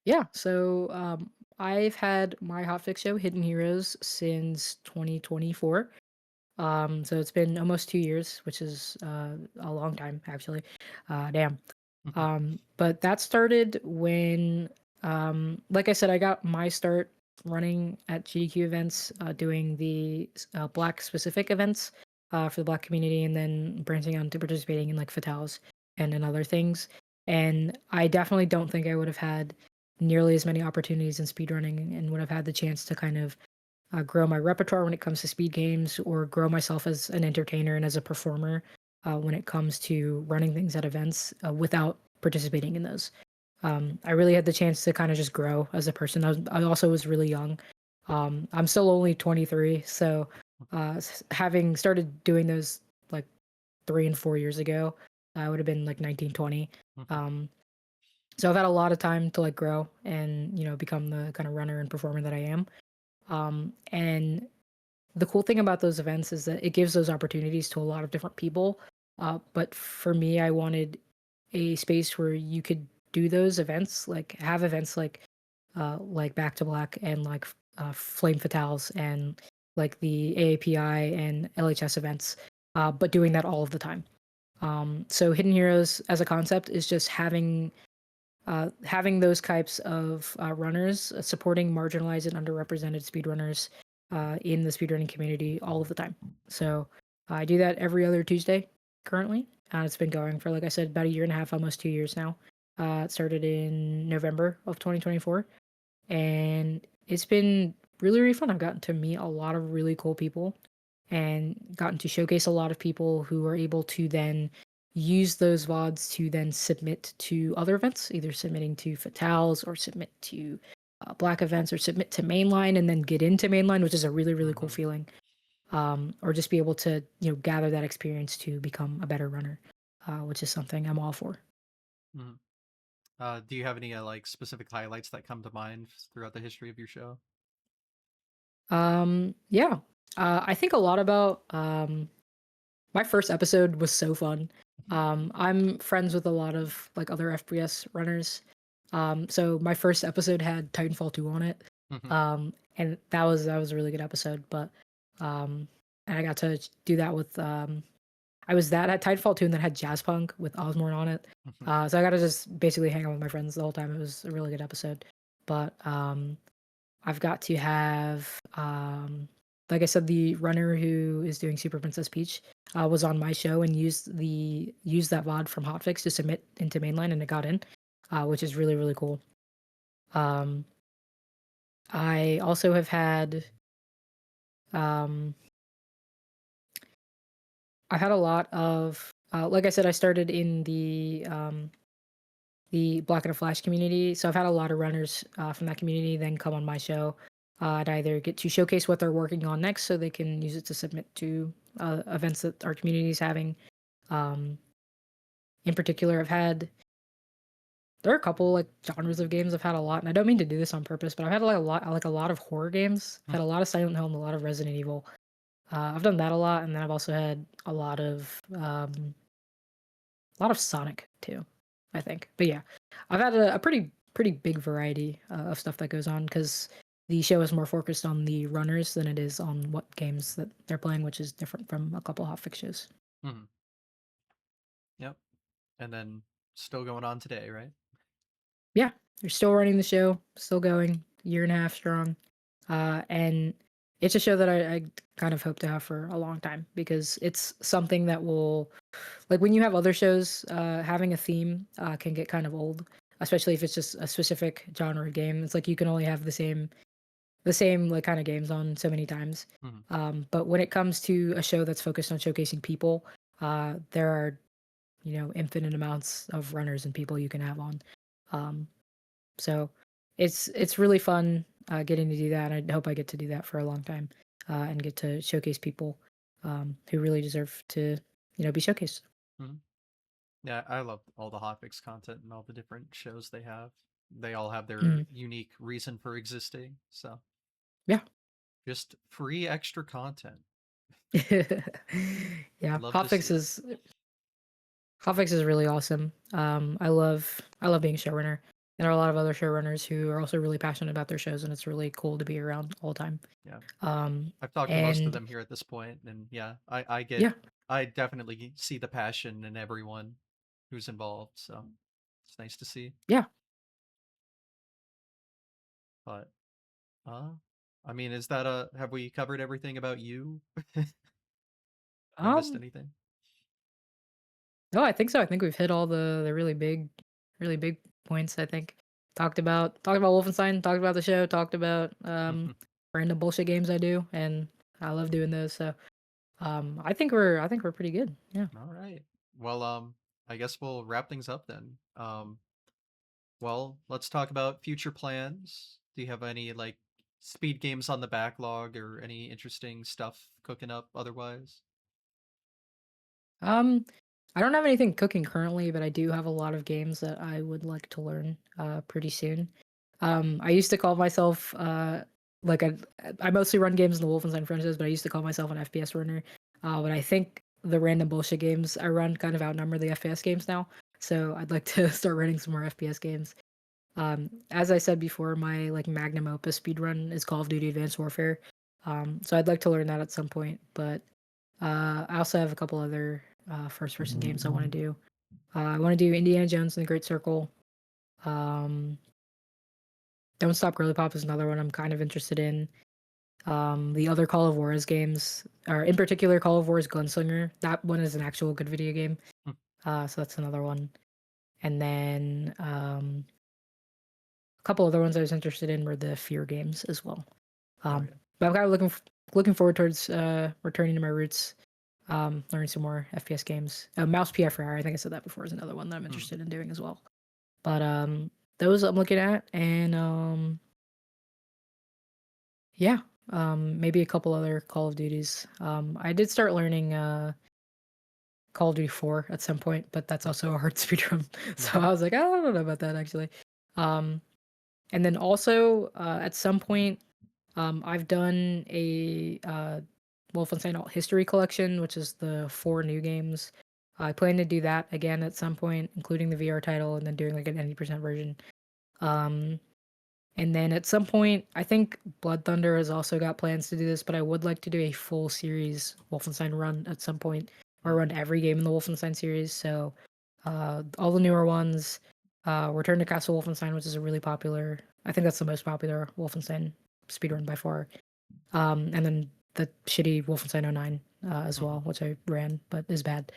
Yeah. So I've had my hotfix show, Hidden Heroes, since 2024. So it's been almost 2 years, which is a long time actually. Damn. But that started when, like I said, I got my start running at GDQ events, doing the Black specific events for the Black community, and then branching on to participating in like fatals and in other things. And I definitely don't think I would have had nearly as many opportunities in speedrunning and would have had the chance to kind of grow my repertoire when it comes to speed games, or grow myself as an entertainer and as a performer when it comes to running things at events without participating in those. I really had the chance to kind of just grow as a person. I also was really young. I'm still only 23, so having started doing those like 3 and 4 years ago, I would have been like 19, 20. Um, so I've had a lot of time to like grow and become the kind of runner and performer that I am. And the cool thing about those events is that it gives those opportunities to a lot of different people. But for me, I wanted a space where you could do those events, like have events like Back to Black and like Flame Fatales and like the AAPI and LHS events, but doing that all of the time. So Hidden Heroes as a concept is just having those types of runners supporting marginalized and underrepresented speedrunners in the speedrunning community all of the time. So I do that every other Tuesday currently. It's been going for, like I said, about a year and a half, almost 2 years now. It started in November of 2024, and it's been really, really fun. I've gotten to meet a lot of really cool people and gotten to showcase a lot of people who are able to then use those VODs to then submit to other events, either submitting to Fatales or submit to Black events or submit to mainline and then get into mainline, which is a really, really cool Mm-hmm. feeling. Or just be able to, gather that experience to become a better runner, which is something I'm all for. Hmm. Do you have any like specific highlights that come to mind throughout the history of your show? Yeah. I think a lot about my first episode was so fun. I'm friends with a lot of like other FPS runners. So my first episode had Titanfall 2 on it. Mm-hmm. And that was a really good episode, but um and I got to do that with I was that at Titanfall 2 and then had Jazzpunk with Osborne on it. Mm-hmm. So I got to just basically hang out with my friends the whole time. It was a really good episode. But I've got to have, like I said, the runner who is doing Super Princess Peach was on my show and used that VOD from Hotfix to submit into mainline, and it got in, which is really, really cool. Um, I also have had, um, I've had a lot of, like I said, I started in the Black and a Flash community. So I've had a lot of runners from that community then come on my show. I'd either get to showcase what they're working on next so they can use it to submit to events that our community is having. Um, in particular, there are a couple like genres of games I've had a lot, and I don't mean to do this on purpose, but I've had like a lot of horror games. I've had a lot of Silent Hill and a lot of Resident Evil. I've done that a lot, and then I've also had a lot of Sonic too, I think. But yeah, I've had a pretty big variety of stuff that goes on because the show is more focused on the runners than it is on what games that they're playing, which is different from a couple hotfix shows. Mm-hmm. Yep. And then still going on today, right? Yeah, they're still running the show, still going, year and a half strong, and it's a show that I kind of hope to have for a long time because it's something that will, like when you have other shows, having a theme can get kind of old, especially if it's just a specific genre of game. It's like you can only have the same like kind of games on so many times. Mm-hmm. But when it comes to a show that's focused on showcasing people, there are infinite amounts of runners and people you can have on. Um, So it's really fun getting to do that. And I hope I get to do that for a long time and get to showcase people who really deserve to be showcased. Mhm. Yeah, I love all the hotfix content and all the different shows they have. They all have their Mhm. unique reason for existing. So Yeah. just free extra content. Yeah, Love to see it. Hotfix is really awesome. I love being a showrunner. And there are a lot of other showrunners who are also really passionate about their shows, and it's really cool to be around all the time. Yeah. Um, I've talked to most of and them here at this point, and yeah, I get yeah, I definitely see the passion in everyone who's involved. So it's nice to see. yeah. But uh, I mean, is that a have we covered everything about you? I missed Um, anything? no, I think so. I think we've hit all the really big points. I think talked about Wolfenstein, talked about the show, talked about random bullshit games I do, and I love doing those. So I think we're pretty good. Yeah. All right. Well, I guess we'll wrap things up then. Well, let's talk about future plans. Do you have any like speed games on the backlog or any interesting stuff cooking up otherwise? Um, I don't have anything cooking currently, but I do have a lot of games that I would like to learn pretty soon. I used to call myself like I mostly run games in the Wolfenstein franchise, but I used to call myself an FPS runner. But I think the random bullshit games I run kind of outnumber the FPS games now. So I'd like to start running some more FPS games. As I said before, my like magnum opus speedrun is Call of Duty Advanced Warfare. So I'd like to learn that at some point, but I also have a couple other first person games I want to do. I want to do Indiana Jones and the Great Circle. Um, Don't Stop Girly Pop is another one I'm kind of interested in. The other Call of Juarez games, or in particular Call of Juarez Gunslinger, that one is an actual good video game. Hmm. So that's another one. And then a couple other ones I was interested in were the Fear games as well. Oh Um, yeah. but I'm kind of looking forward towards returning to my roots, learning some more FPS games. Mouse PFR, I think I said that before, is another one that I'm Mhm. interested in doing as well. But those I'm looking at, and yeah, maybe a couple other Call of Duties. I did start learning Call of Duty 4 at some point, but that's Huh. also a hard speedrun. So Yeah. I was like, I don't know about that actually. Um, and then also at some point, I've done a Wolfenstein Alt History Collection, which is the 4 new games. I plan to do that again at some point, including the VR title, and then doing like an 90% version. Um, and then at some point, I think Blood Thunder has also got plans to do this, but I would like to do a full series Wolfenstein run at some point, or Mm. run every game in the Wolfenstein series. So all the newer ones, Return to Castle Wolfenstein, which is a really popular, I think that's the most popular Wolfenstein speedrun by far. And then the shitty Wolfenstein '09 as well, Mhm. which I ran, but is bad.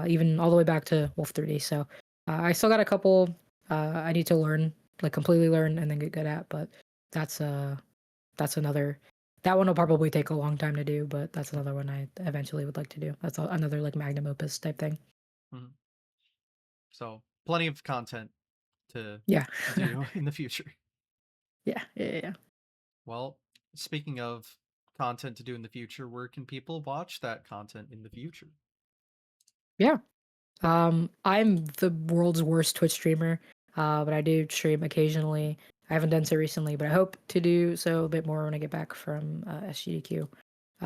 Even all the way back to Wolf 3D. So I still got a couple I need to learn, like completely learn and then get good at, but that's uh that's another that one will probably take a long time to do, but that's Mm. another one I eventually would like to do. That's another like magnum opus type thing. Mhm. So plenty of content to Yeah. do in the future. Yeah, yeah, yeah. Well, speaking of content to do in the future, where can people watch that content in the future? Yeah. I'm the world's worst Twitch streamer, but I do stream occasionally. I haven't done so recently, but I hope to do so a bit more when I get back from SGDQ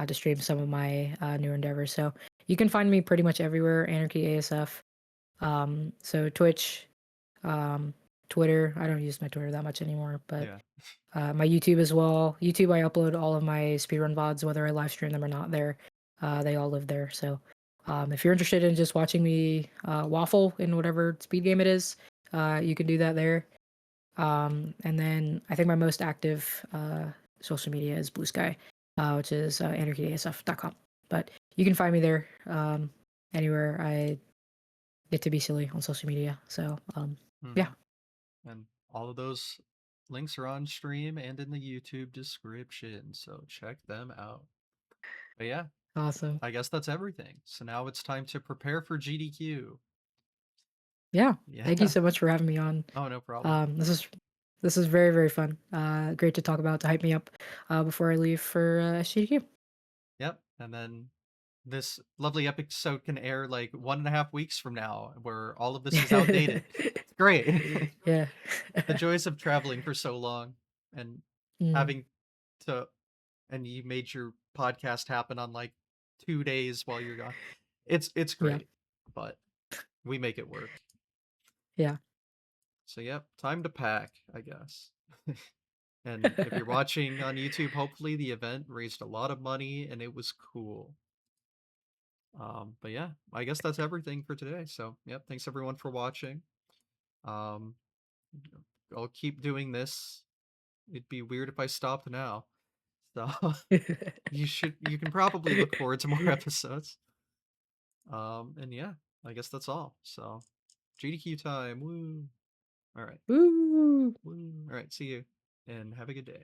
to stream some of my new endeavors. So you can find me pretty much everywhere, Anarchy ASF. So Twitch, um, Twitter. I don't use my Twitter that much anymore, but Yeah. my YouTube as well. YouTube, I upload all of my speedrun VODs, whether I live stream them or not there. They all live there. So if you're interested in just watching me waffle in whatever speed game it is, you can do that there. And then I think my most active social media is Blue Sky, which is anarchyasf.com. But you can find me there anywhere I get to be silly on social media. So yeah, Mhm. And all of those links are on stream and in the YouTube description, so check them out. But yeah, awesome. I guess that's everything. So now it's time to prepare for GDQ. Yeah. Yeah. Thank you so much for having me on. Oh, no problem. This is This is very, very fun. Great to talk about to hype me up before I leave for SGDQ. Yep. And then this lovely episode can air like 1.5 weeks from now, where all of this is outdated. It's great. Yeah. The joys of traveling for so long and Mm, having to, and you made your podcast happen on like 2 days while you're gone. It's yeah. great, but we make it work. Yeah. So yep, time to pack, I guess. And if you're watching on YouTube, hopefully the event raised a lot of money and it was cool. But yeah, I guess that's everything for today. So yep, thanks everyone for watching. Um, I'll keep doing this. It'd be weird if I stopped now. So you can probably look forward to more episodes. And yeah, I guess that's all. So GDQ time. Woo. All right. Woo! Woo. All right. See you and have a good day.